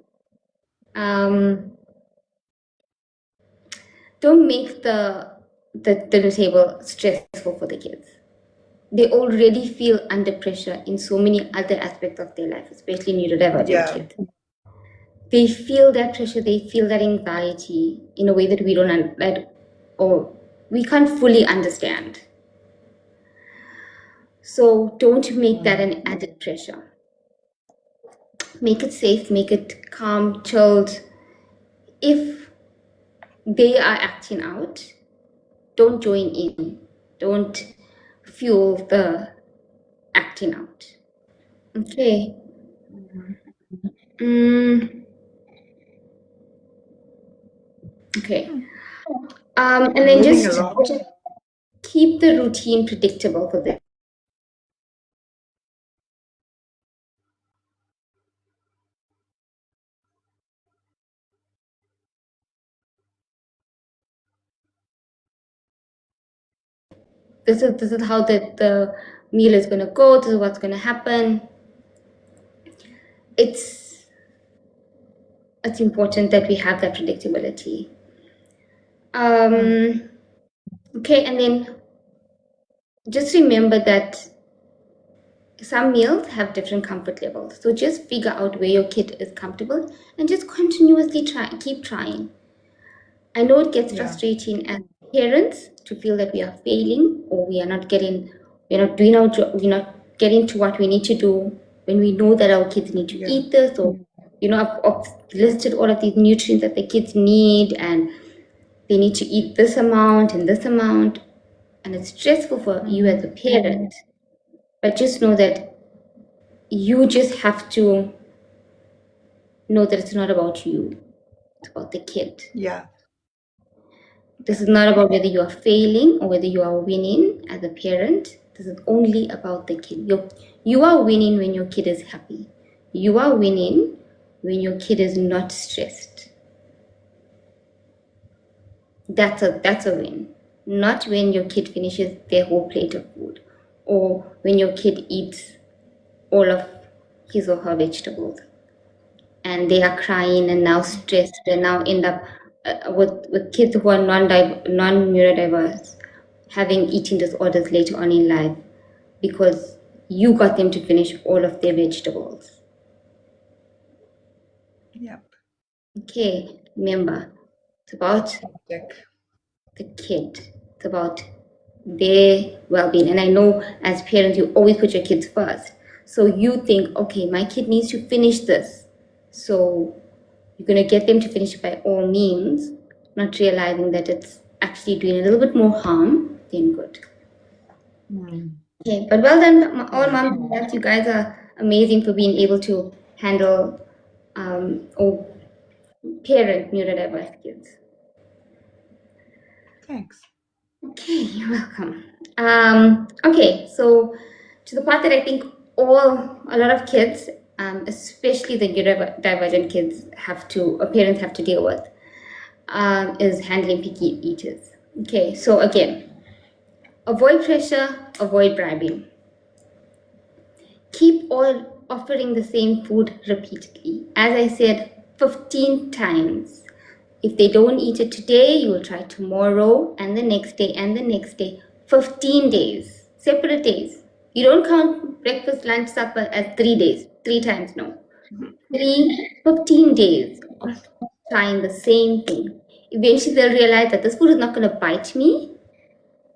um don't make the table stressful for the kids. They already feel under pressure in so many other aspects of their life, especially neurodivergent yeah. kids. They feel that pressure, they feel that anxiety in a way that we don't or we can't fully understand. So don't make that an added pressure. Make it safe, make it calm, chilled. If they are acting out, don't join in. Don't fuel the acting out. Okay. Mm, okay. And then Moving just along. keep the routine predictable for them. This is how the meal is going to go. This is what's going to happen. It's important that we have that predictability. Okay, and then just remember that some meals have different comfort levels. So just figure out where your kid is comfortable and just continuously keep trying. I know it gets Yeah. frustrating as parents to feel that we are failing or we're not doing our job, we're not getting to what we need to do when we know that our kids need to eat this, or I've listed all of these nutrients that the kids need and they need to eat this amount and this amount, and it's stressful for you as a parent. But just know that you just have to know that it's not about you, it's about the kid. Yeah. This is not about whether you are failing or whether you are winning as a parent. This is only about the kid. You are winning when your kid is happy. You are winning when your kid is not stressed. That's a win. Not when your kid finishes their whole plate of food or when your kid eats all of his or her vegetables and they are crying and now stressed and now end up with kids who are non-neurodiverse having eating disorders later on in life because you got them to finish all of their vegetables. Yep. Okay, remember, it's about the kid. It's about their well-being. And I know as parents, you always put your kids first. So you think, okay, my kid needs to finish this. So you're going to get them to finish it by all means, not realizing that it's actually doing a little bit more harm than good. Okay, but well done, all moms and dads. You guys are amazing for being able to handle or parent neurodiverse kids. Thanks. Okay, you're welcome. Okay, so to the part that I think a lot of kids, especially the neurodivergent kids, parents have to deal with, is handling picky eaters. Okay, so again, avoid pressure, avoid bribing. Keep offering the same food repeatedly. As I said 15 times. If they don't eat it today, you will try tomorrow and the next day and the next day. 15 days, separate days. You don't count breakfast, lunch, supper as 3 days, 3 times, no. 15 days of trying the same thing. Eventually they'll realize that this food is not going to bite me.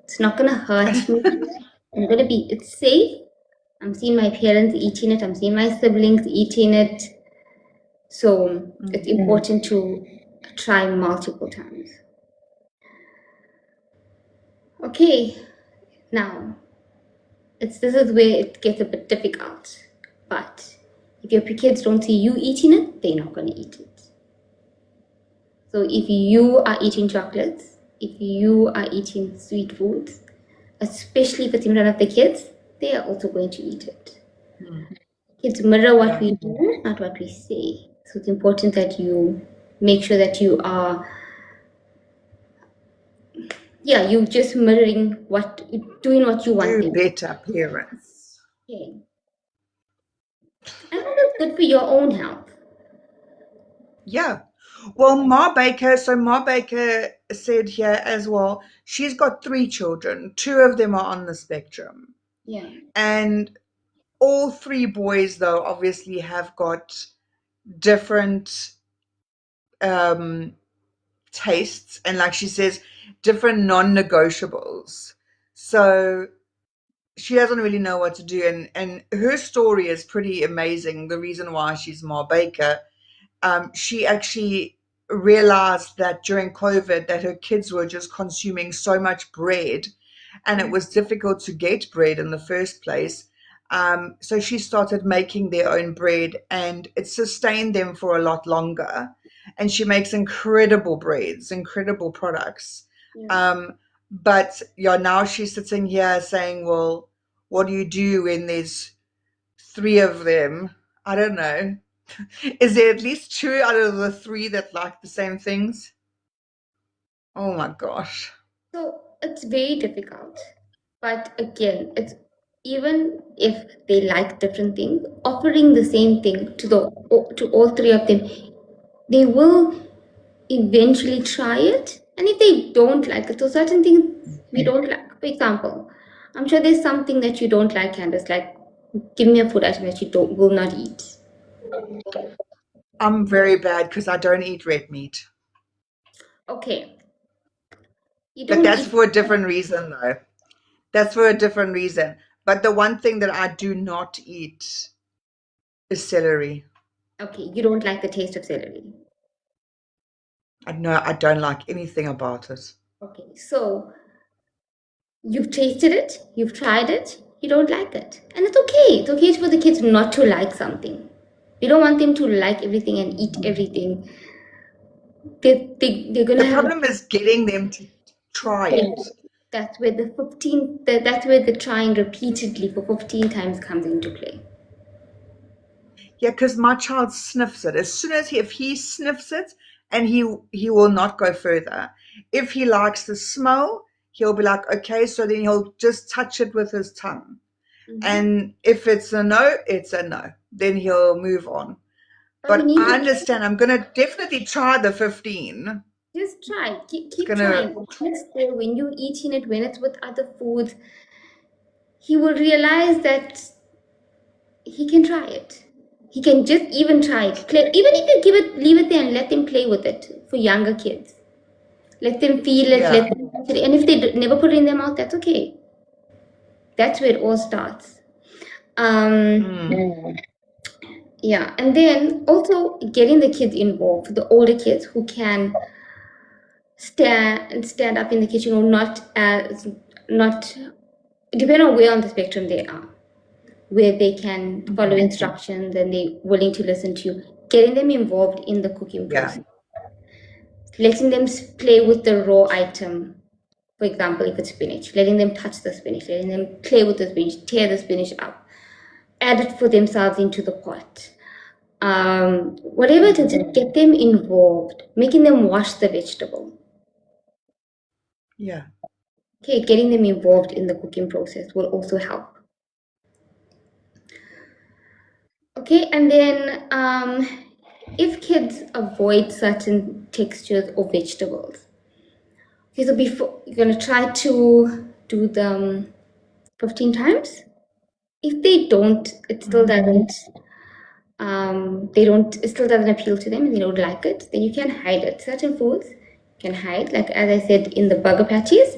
It's not going to hurt me. It's safe. I'm seeing my parents eating it. I'm seeing my siblings eating it. So it's important to try multiple times. Okay, now this is where it gets a bit difficult. But if your kids don't see you eating it, they're not going to eat it. So if you are eating chocolates, if you are eating sweet foods, especially if it's in front of the kids, they are also going to eat it. Kids mirror what we do, not what we say. So it's important that you make sure that you are, you're just mirroring doing what you want. Do better, parents. Okay. I think it's good for your own health. Yeah. Well, Ma Baker said here as well, she's got 3 children. 2 of them are on the spectrum. Yeah. And all 3 boys, though, obviously have got different tastes and, like she says, different non-negotiables. So she doesn't really know what to do. And her story is pretty amazing. The reason why she's Ma Baker, she actually realized that during COVID that her kids were just consuming so much bread and it was difficult to get bread in the first place. So she started making their own bread and it sustained them for a lot longer. And she makes incredible breads, incredible products. Yeah. But yeah, now she's sitting here saying, well, what do you do when there's 3 of them? I don't know. Is there at least 2 out of the 3 that like the same things? Oh my gosh. So it's very difficult. But again, it's even if they like different things, offering the same thing to all 3 of them, they will eventually try it. And if they don't like it, so certain things we don't like. For example, I'm sure there's something that you don't like, Candace, like give me a food item that you will not eat. I'm very bad because I don't eat red meat. Okay. But that's for a different reason, though. That's for a different reason. But the one thing that I do not eat is celery. Okay, you don't like the taste of celery. No, I don't like anything about it. Okay, so you've tasted it, you've tried it, you don't like it. And it's okay. It's okay for the kids not to like something. We don't want them to like everything and eat everything. They're going to The problem is getting them to try it. That's where that's where the trying repeatedly for 15 times comes into play. Yeah, because my child sniffs it. As soon as if he sniffs it, and he will not go further. If he likes the smell, he'll be like, okay, so then he'll just touch it with his tongue. And if it's a no, it's a no. Then he'll move on. But I understand. I'm going to definitely try the 15. Just try. Keep trying. When you're eating it, when it's with other foods, he will realize that he can try it. He can just even try it. Even if you leave it there and let them play with it for younger kids. Let them feel it, let them touch it. And if they never put it in their mouth, that's okay. That's where it all starts. Um, Mm. yeah, and then also getting the kids involved, the older kids who can stand up in the kitchen, or not depending on where on the spectrum they are, where they can follow Mhm. instructions and they're willing to listen to you, getting them involved in the cooking Yeah. process, letting them play with the raw item. For example, if it's spinach, letting them touch the spinach, letting them play with the spinach, tear the spinach up, add it for themselves into the pot. Whatever to Mhm. just get them involved, making them wash the vegetable. Yeah. Okay, getting them involved in the cooking process will also help. Okay, and then if kids avoid certain textures or vegetables, okay, so before you're gonna try to do them 15 times. If they don't, it still Mhm. doesn't. They don't. It still doesn't appeal to them, and they don't like it. Then you can hide it. Certain foods you can hide, like as I said in the burger patties,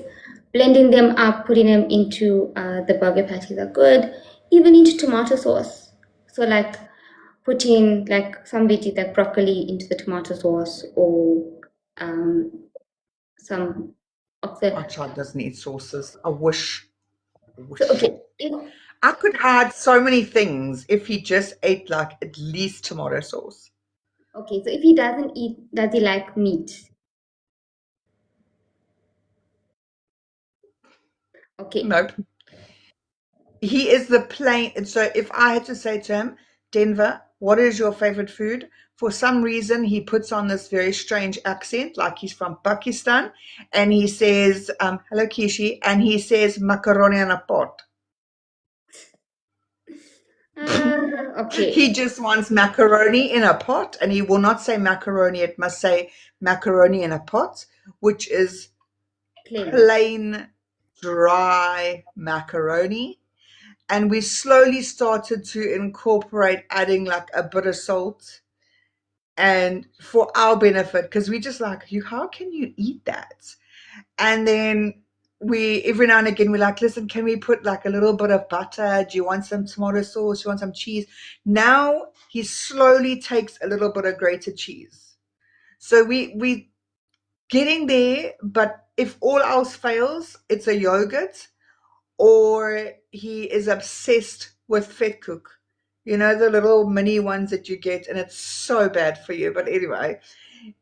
blending them up, putting them into the burger patties are good. Even into tomato sauce. So like putting like some veggies like broccoli into the tomato sauce, or um, some of My the. child doesn't eat sauces. I wish. I So wish. okay, I could hide so many things if he just ate like at least tomato sauce. okay. So if he doesn't eat, does he like meat? Okay, Nope. He is the plain. And so if I had to say to him, Denver, what is your favorite food? For some reason, he puts on this very strange accent, like he's from Pakistan, and he says, "Hello, Kishi," and he says macaroni in a pot. okay, He just wants macaroni in a pot, and he will not say macaroni. It must say macaroni in a pot, which is plain. plain, dry macaroni. And we slowly started to incorporate adding like a bit of salt and for our benefit, because we just like, you, how can you eat that? And then we every now and again we're like, listen, can we put like a little bit of butter? Do you want some tomato sauce? Do you want some cheese? Now he slowly takes a little bit of grated cheese. So we getting there, but if all else fails, it's a yogurt, or he is obsessed with fat cook. You know, the little mini ones that you get, and it's so bad for you. But anyway,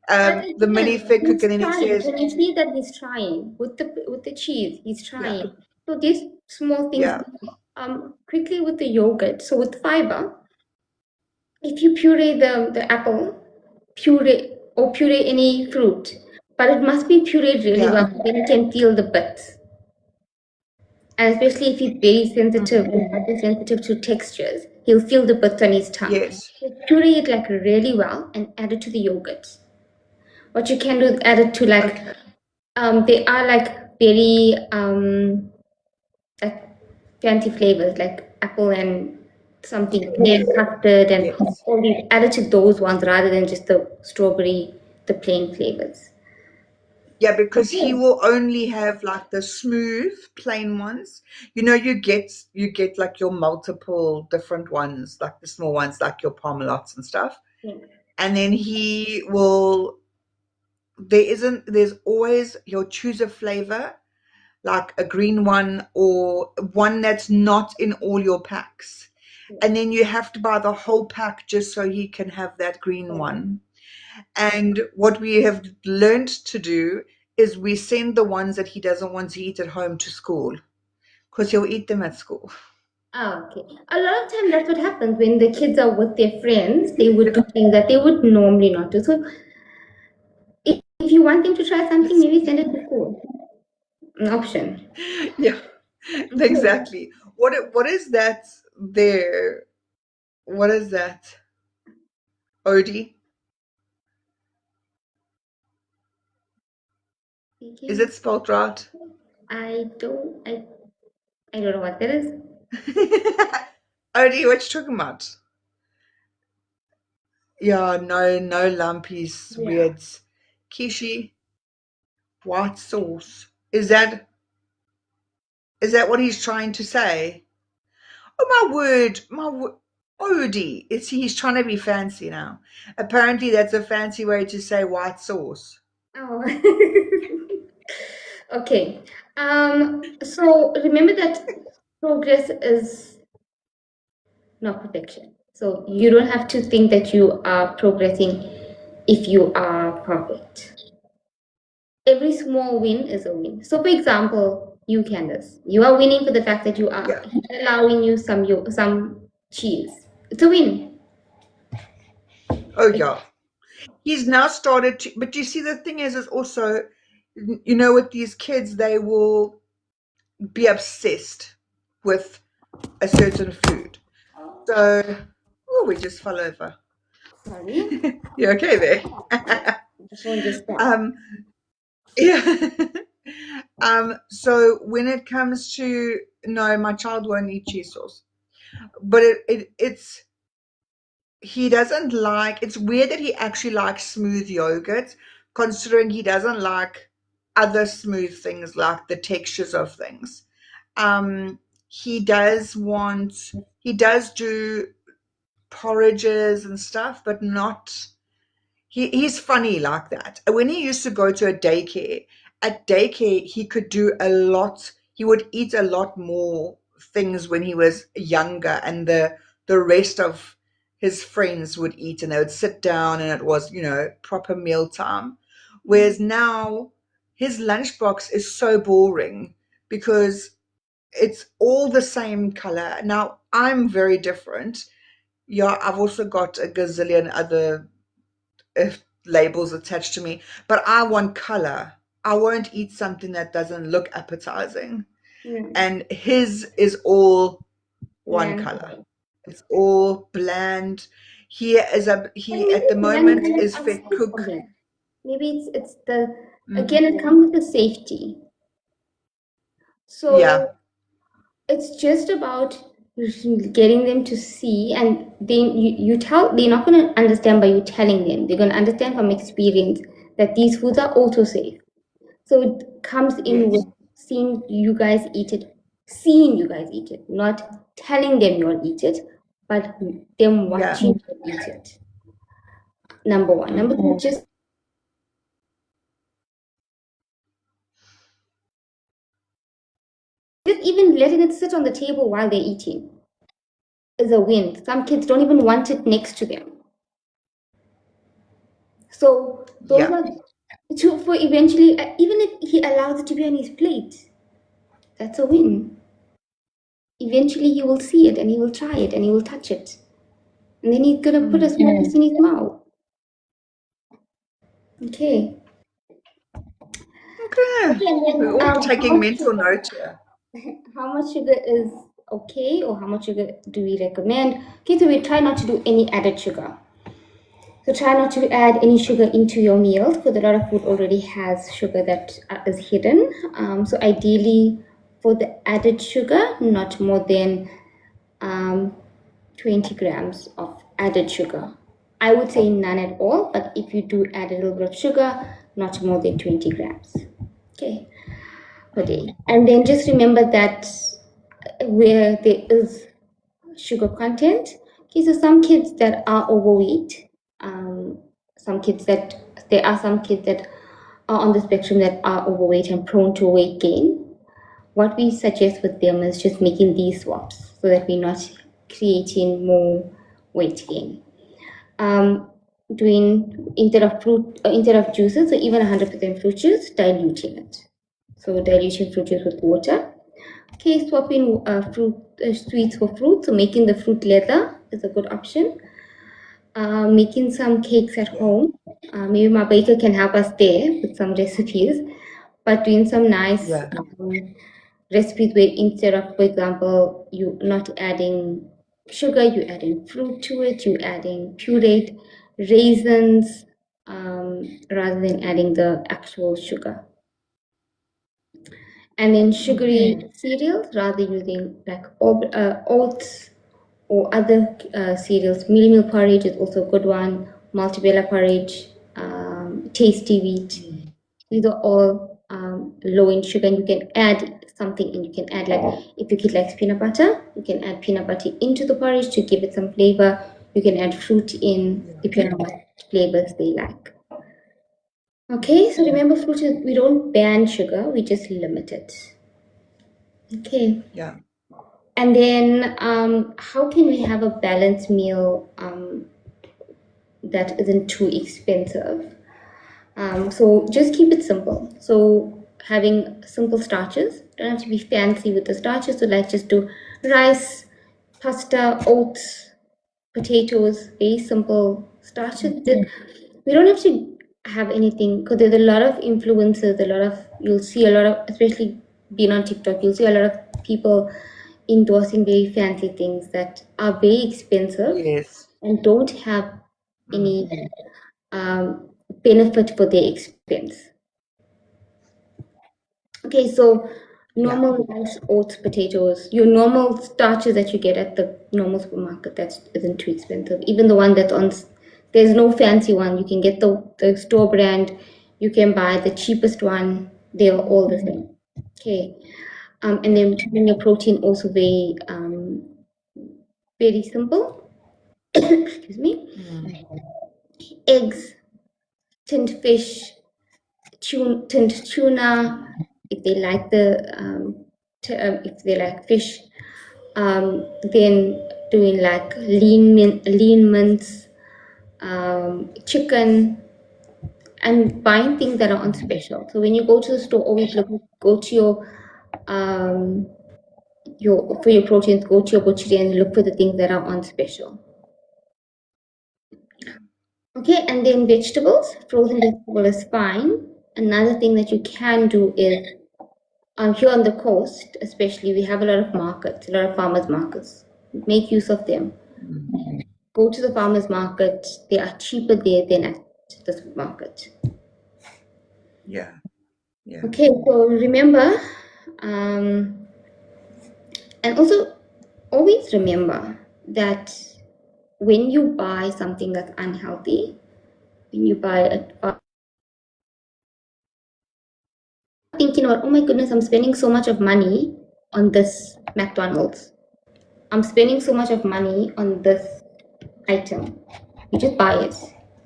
But the mini again, fat cook, he's and then he trying. says, When you see that he's trying with the cheese, he's yeah, trying. So these small things, yeah, quickly with the yogurt. So with fiber, if you puree the apple, puree any fruit, but it must be pureed really yeah, well. Then you can peel the bits. And especially if he's very sensitive, mhm, or very sensitive to textures, he'll feel the bits on his tongue. yes, So puree it like really well and add it to the yogurt. What you can do is add it to like okay, they are like very like fancy flavors like apple and something plain custard and yes. all these, add it to those ones rather than just the strawberry, the plain flavors. Yeah, because he Okay. will only have like the smooth, plain ones. You know, you get like your multiple different ones, like the small ones, like your Parmalots and stuff. Yeah. And then he will there's always you'll choose a flavor, like a green one or one that's not in all your packs. And then you have to buy the whole pack just so he can have that green one. And what we have learned to do is we send the ones that he doesn't want to eat at home to school because he'll eat them at school. Ah, okay. A lot of time that's what happens when the kids are with their friends. They would do things that they would normally not do. So if you want them to try something, maybe send it to school. An option. Yeah, Okay. exactly. What is that there? What is that? Odie? Is Speaking. it spelled right? I don't know what that is. Odie, what you talking about? Yeah, no, no lumpies, Yeah. weirds. Kishi, white sauce. Is that what he's trying to say? Oh my word, my word. Odie, he's trying to be fancy now. Apparently, that's a fancy way to say white sauce. Oh. Okay. So remember that progress is not perfection. So you don't have to think that you are progressing if you are perfect. Every small win is a win. So, for example, you, Candace, you are winning for the fact that you are Yeah. allowing you some cheese. It's a win. Oh yeah. He's now started to, but you see, the thing is also, with these kids, they will be obsessed with a certain food. So, oh, we just fell over. Sorry, You okay there? the phone just fell. um, yeah. So when it comes to, no, my child won't eat cheese sauce, but it's he doesn't like. It's weird that he actually likes smooth yogurt, considering he doesn't like other smooth things like the textures of things. Um, he does want. He does do porridges and stuff, but not. He's funny like that. When he used to go to a daycare, at daycare he could do a lot. He would eat a lot more things when he was younger, and the rest of his friends would eat, and they would sit down, and it was proper meal time. Whereas now his lunchbox is so boring because it's all the same color. Now I'm very different. Yeah, I've also got a gazillion other labels attached to me, but I want color. I won't eat something that doesn't look appetizing. Mm. And his is all one Man. color. It's all bland. But He maybe at the bland moment is is fit unsafe for cook. him. Maybe it's the Mhm. again it comes with the safety. Yeah, So it's just about getting them to see, and then you tell they're not going to understand by you telling them. They're going to understand from experience that these foods are also safe. So it comes in with yes. seeing you guys eat it, not telling them you'll eat it, but them Yeah. watching you eat it. Number one. Number two, just even letting it sit on the table while they're eating is a win. Some kids don't even want it next to them. So those Yeah. are for eventually, even if he allows it to be on his plate, that's a win. Eventually, he will see it and he will try it and he will touch it. And then he's going to put a small piece in his mouth. Okay. Okay. Okay, and We're then all taking mental note here. how much sugar is okay, or how much sugar do we recommend? Okay, so we try not to do any added sugar. So try not to add any sugar into your meals because a lot of food already has sugar that is hidden. So ideally, for the added sugar, not more than um, 20 grams of added sugar. I would say none at all, but if you do add a little bit of sugar, not more than 20 grams. Okay, per day. And then just remember that where there is sugar content. Okay, so some kids that are overweight, um, there are some kids that are on the spectrum that are overweight and prone to weight gain. What we suggest with them is just making these swaps so that we're not creating more weight gain. Doing instead of juices, so even 100% fruit juice, diluting it. So diluting fruit juice with water. Okay, swapping sweets for fruit. So making the fruit leather is a good option. Making some cakes at Yeah. home. Maybe my baker can help us there with some recipes. But doing some nice Yeah. recipes where instead of, for example, you not adding sugar, you adding fruit to it, you adding pureed raisins rather than adding the actual sugar. And then sugary cereals, rather using like oats or other cereals. Mealie meal porridge is also a good one. Multibella porridge, tasty wheat. These are all low in sugar, and you can add something in. You can add, like, if your kid likes peanut butter, you can add peanut butter into the porridge to give it some flavor. You can add fruit in, depending on what flavors they like. Okay, so remember, fruit is, we don't ban sugar, we just limit it. Okay. Yeah. And then how can we have a balanced meal that isn't too expensive? So just keep it simple. So having simple starches, don't have to be fancy with the starches. So like just do rice, pasta, oats, potatoes, very simple starches. We don't have to have anything, because there's a lot of influencers, you'll see a lot of, especially being on TikTok, you'll see a lot of people endorsing very fancy things that are very expensive Yes. and don't have any benefit for their expense. Okay, so normal rice, oats, potatoes, your normal starches that you get at the normal supermarket, that isn't too expensive. Even the one that's on, there's no fancy one. You can get the store brand, you can buy the cheapest one, they're all the same. Okay, and then keeping your protein also very, very simple. Excuse me. Eggs, tinned fish, tinned tuna, if they like if they like fish. Then doing like lean mince, chicken, and buying things that are on special. So when you go to the store, always go to for your proteins, go to your butchery and look for the things that are on special. Okay, and then vegetables, frozen vegetable is fine. Another thing that you can do is, here on the coast, especially, we have a lot of markets, a lot of farmers markets. Make use of them. Go to the farmers market. They are cheaper there than at the supermarket. Yeah. Yeah. Okay, so remember, and also always remember that when you buy something that's unhealthy, when you buy thinking about, oh my goodness, I'm spending so much of money on this McDonald's. I'm spending so much of money on this item. You just buy it.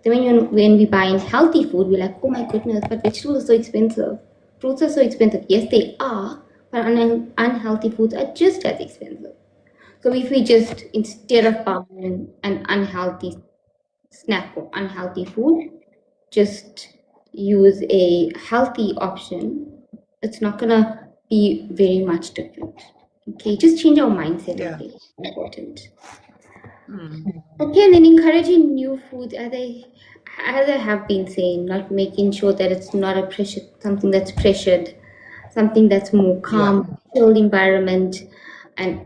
Then when we buy in healthy food, we're like, oh my goodness, but vegetables are so expensive. Fruits are so expensive. Yes, they are, but unhealthy foods are just as expensive. So if we just, instead of buying an unhealthy snack or unhealthy food, just use a healthy option, it's not gonna be very much different. Okay, just change our mindset. Yeah. Okay, important. Okay, and then encouraging new foods, as I have been saying, not making sure that it's not something that's pressured, something that's more calm, chilled environment, and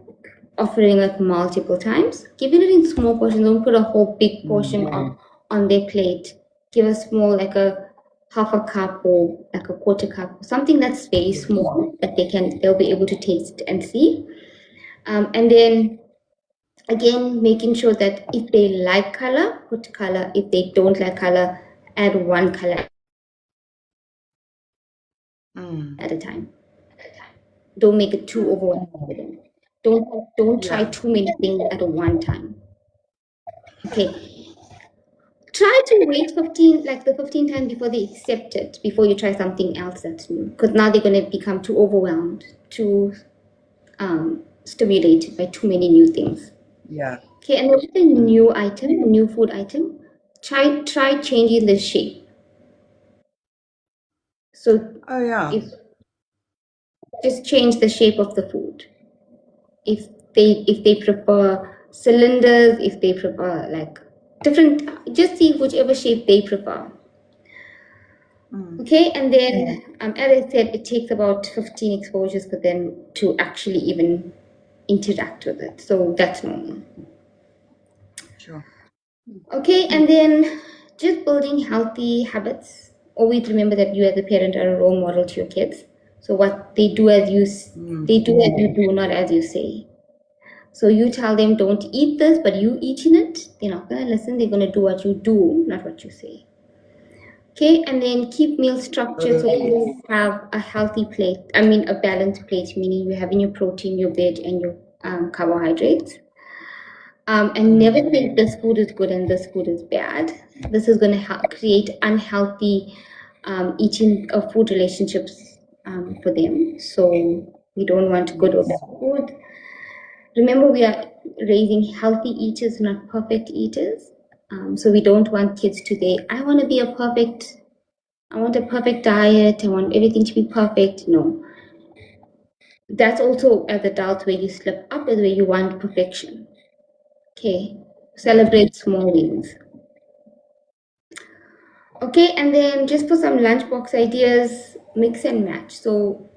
offering it multiple times. Giving it in small portions. Don't put a whole big portion on their plate. Give a small, like a half a cup or like a quarter cup, something that's very small that they'll be able to taste and see. And then again, making sure that if they like color, put color. If they don't like color, add one color at a time. Don't make it too overwhelming. Don't try too many things at one time. Okay. Try to wait 15 times before they accept it, before you try something else that's new. Because now they're going to become too overwhelmed, too stimulated by too many new things. Yeah. Okay, and with a new food item, try changing the shape. So just change the shape of the food. If they prefer cylinders, if they prefer like different, just see whichever shape they prefer. Okay, and then as I said, it takes about 15 exposures for them to actually even interact with it. So that's normal. Sure. Okay, and then just building healthy habits. Always remember that you as a parent are a role model to your kids. So what they do as you do, not as you say. So you tell them don't eat this, but you eating it, they're not gonna listen. They're gonna do what you do, not what you say. Okay, and then keep meals structured so you have a healthy plate. I mean, a balanced plate, meaning you're having your protein, your veg, and your carbohydrates. And never think this food is good and this food is bad. This is going to create unhealthy eating of food relationships for them. So we don't want good or bad food. Remember, we are raising healthy eaters, not perfect eaters. So we don't want kids today. I want a perfect diet. I want everything to be perfect. No, that's also as adults where you slip up is where you want perfection. Okay, celebrate small wins. Okay, and then just for some lunchbox ideas, mix and match. So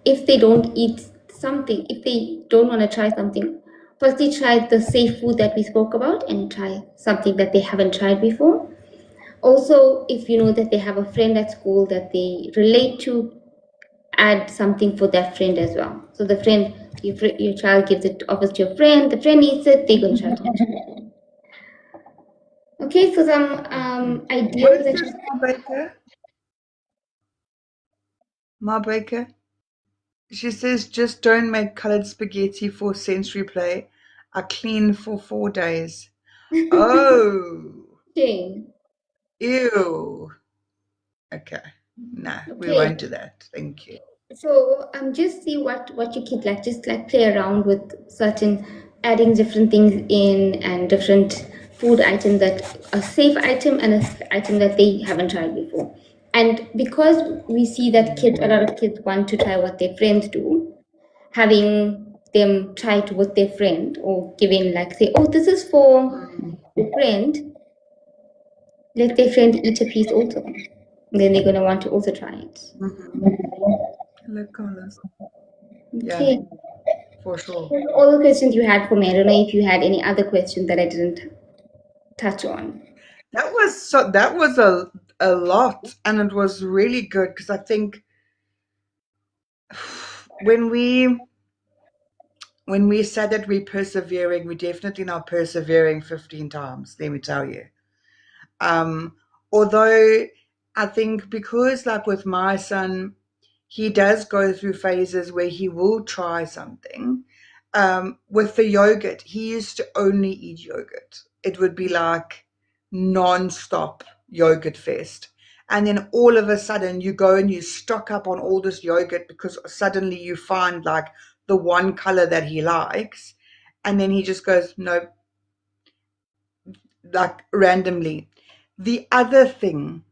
if they don't eat something, if they don't want to try something, firstly try the safe food that we spoke about and try something that they haven't tried before. Also, if you know that they have a friend at school that they relate to, add something for that friend as well. So the friend, your child gives it, offers to your friend, the friend eats it, they're going to try to. Okay, so some What ideas is that this, Ma Baker? Ma Baker? She says, just don't make colored spaghetti for sensory play. I clean for 4 days. Oh, okay. ew. Okay. No, we Okay, won't do that. Thank you. so just see what your kid like. Just like play around with certain, adding different things in and different food items that a safe item and a item that they haven't tried before. And because we see that kids, a lot of kids want to try what their friends do, having them try it with their friend or giving like say, oh, this is for your friend. Let their friend eat a piece also. Then they're gonna want to also try it. Look, Carlos. Yeah, Okay. for sure. Those are all the questions you had for me. I don't know if you had any other questions that I didn't touch on. That was a lot, and it was really good because I think when we said that we're persevering, we're definitely not persevering 15 times, let me tell you. Um, Although I think because like with my son, he does go through phases where he will try something. With the yogurt, he used to only eat yogurt. It would be like non-stop yogurt fest. And then all of a sudden you go and you stock up on all this yogurt because suddenly you find like the one color that he likes. And then he just goes, no, like randomly. The other thing,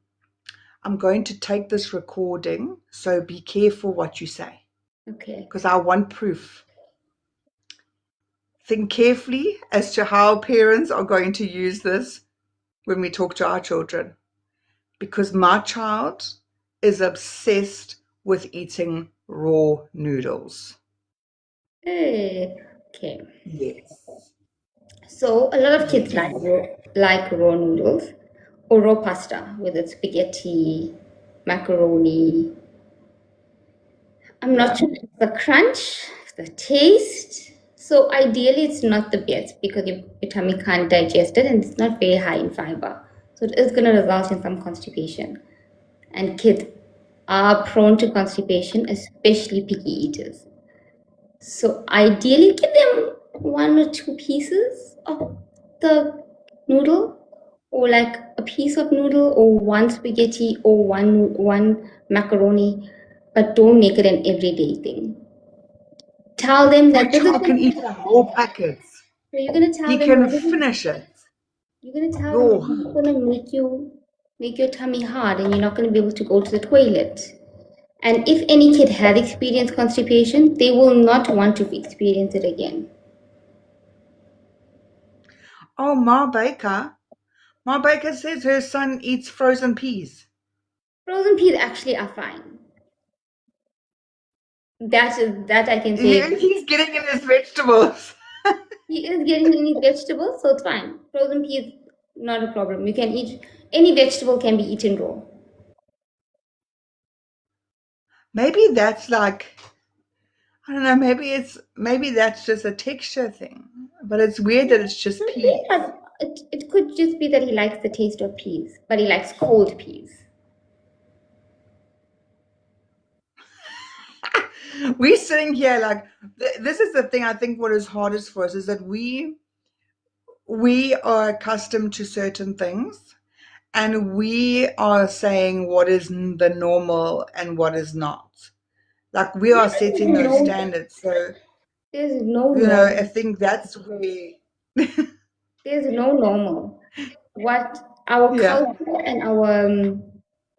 I'm going to take this recording, so be careful what you say Okay. because I want proof. Think carefully as to how parents are going to use this when we talk to our children, because my child is obsessed with eating raw noodles. Okay. Yes. So a lot of kids Yes. like raw noodles or raw pasta, whether it's spaghetti, macaroni. I'm not Yeah. sure if it's the crunch, if the taste. So ideally, it's not the best because your tummy can't digest it, and it's not very high in fiber. So it is going to result in some constipation. And kids are prone to constipation, especially picky eaters. So ideally, give them one or two pieces of the noodle, or like a piece of noodle, or one spaghetti, or one macaroni, but don't make it an everyday thing. Tell them My that this is child can gonna, eat a whole packet. so you're gonna tell He them can that this is, finish it. you're gonna tell them that Yo. this is gonna make your tummy hard, and you're not gonna be able to go to the toilet. And if any kid had experienced constipation, they will not want to experience it again. Oh, Ma Baker. Ma Baker says her son eats frozen peas. Frozen peas actually are fine. That I can say. He's getting in his vegetables. He is getting any vegetables, so it's fine. Frozen peas, not a problem. You can eat any vegetable can be eaten raw. Maybe that's like, I don't know, maybe that's just a texture thing. But it's weird that it's just Could be, peas. but it could just be that he likes the taste of peas, but he likes cold peas. we're sitting here like this is the thing. I think what is hardest for us is that we are accustomed to certain things, and we are saying what is the normal and what is not. Like we are setting those No, standards. So, there's no I normal. think that's where, There's no normal. What our yeah, culture and our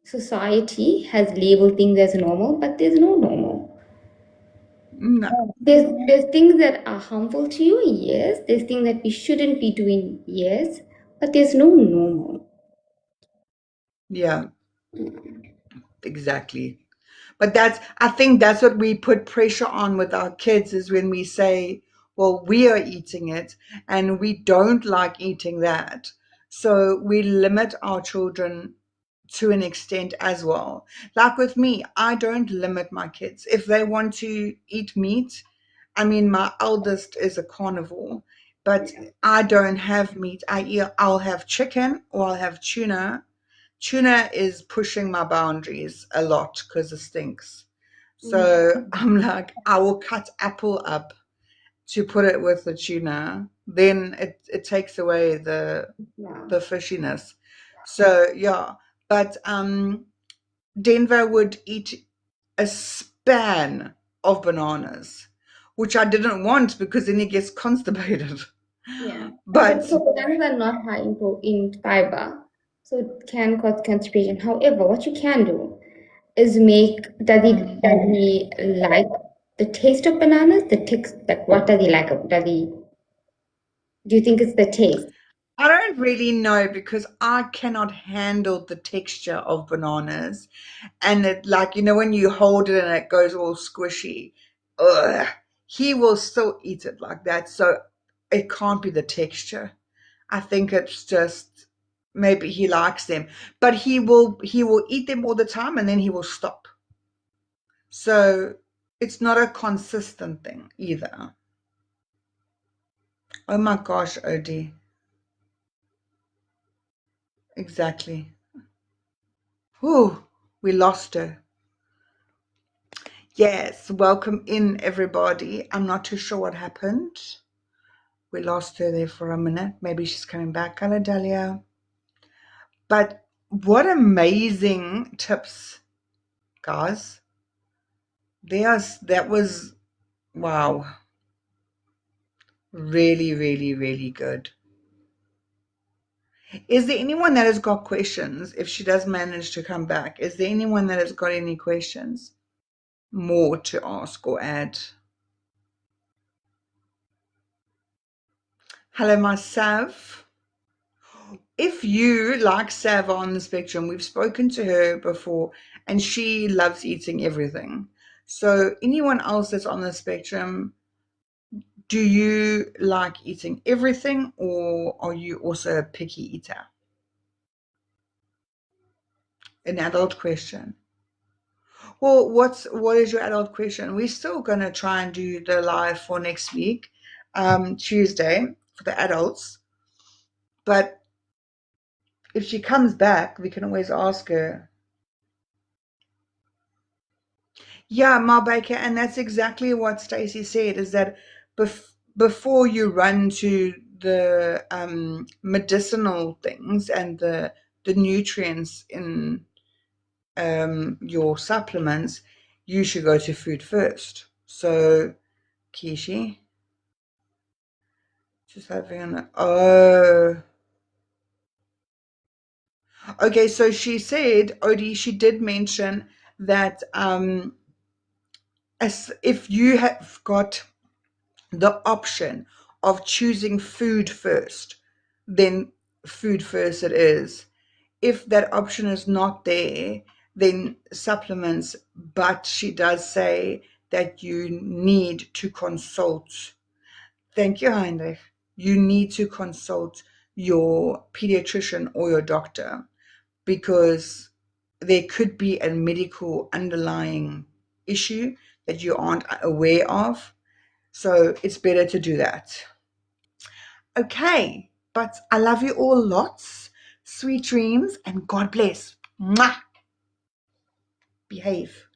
society has labeled things as normal, but there's no normal. no, There's things that are harmful to you, yes. There's things that we shouldn't be doing, yes. But there's no normal. yeah, exactly. But I think that's what we put pressure on with our kids is when we say, well, we are eating it and we don't like eating that. So we limit our children to an extent as well. Like with me, I don't limit my kids. If they want to eat meat, I mean, my eldest is a carnivore, but I don't have meat. I'll have chicken or I'll have tuna. Tuna is pushing my boundaries a lot because it stinks. So I'm like, I will cut apple up to put it with the tuna. Then it takes away Yeah. the fishiness. So yeah, but Denver would eat a span of bananas, which I didn't want because then he gets constipated. Yeah. But So bananas are not high in fiber, so it can cause constipation. However, what you can do is make does he like the taste of bananas? The text like what does he like? Do you think it's the taste? I don't really know because I cannot handle the texture of bananas. And it, like, when you hold it and it goes all squishy, ugh, he will still eat it like that. So it can't be the texture. I think it's just maybe he likes them, but he will eat them all the time and then he will stop. So it's not a consistent thing either. Oh my gosh, Odie. Exactly. Whew, we lost her. Yes, welcome in everybody. I'm not too sure what happened. We lost her there for a minute. Maybe she's coming back. Hello, Dahlia. But what amazing tips, guys. That was, wow, really, really, really good. Is there anyone that has got questions? If she does manage to come back, is there anyone that has got any questions more to ask or add? Hello, my Sav. If you like Sav on the spectrum, we've spoken to her before and she loves eating everything. So, anyone else that's on the spectrum, do you like eating everything or are you also a picky eater? An adult question. Well, what is your adult question? We're still gonna try and do the live for next week, Tuesday for the adults. But if she comes back, we can always ask her. Yeah, Ma Baker, and that's exactly what Stacey said. Is that before you run to the medicinal things and the nutrients in your supplements, you should go to food first. So, Kishi, just having an okay. So she said, Odie, she did mention that as if you have got the option of choosing food first, then food first it is. If that option is not there, then supplements. But she does say that you need to consult. Thank you, Heinrich. You need to consult your pediatrician or your doctor because there could be a medical underlying issue that you aren't aware of. So it's better to do that. Okay, but I love you all lots. Sweet dreams and God bless. Mwah! Behave.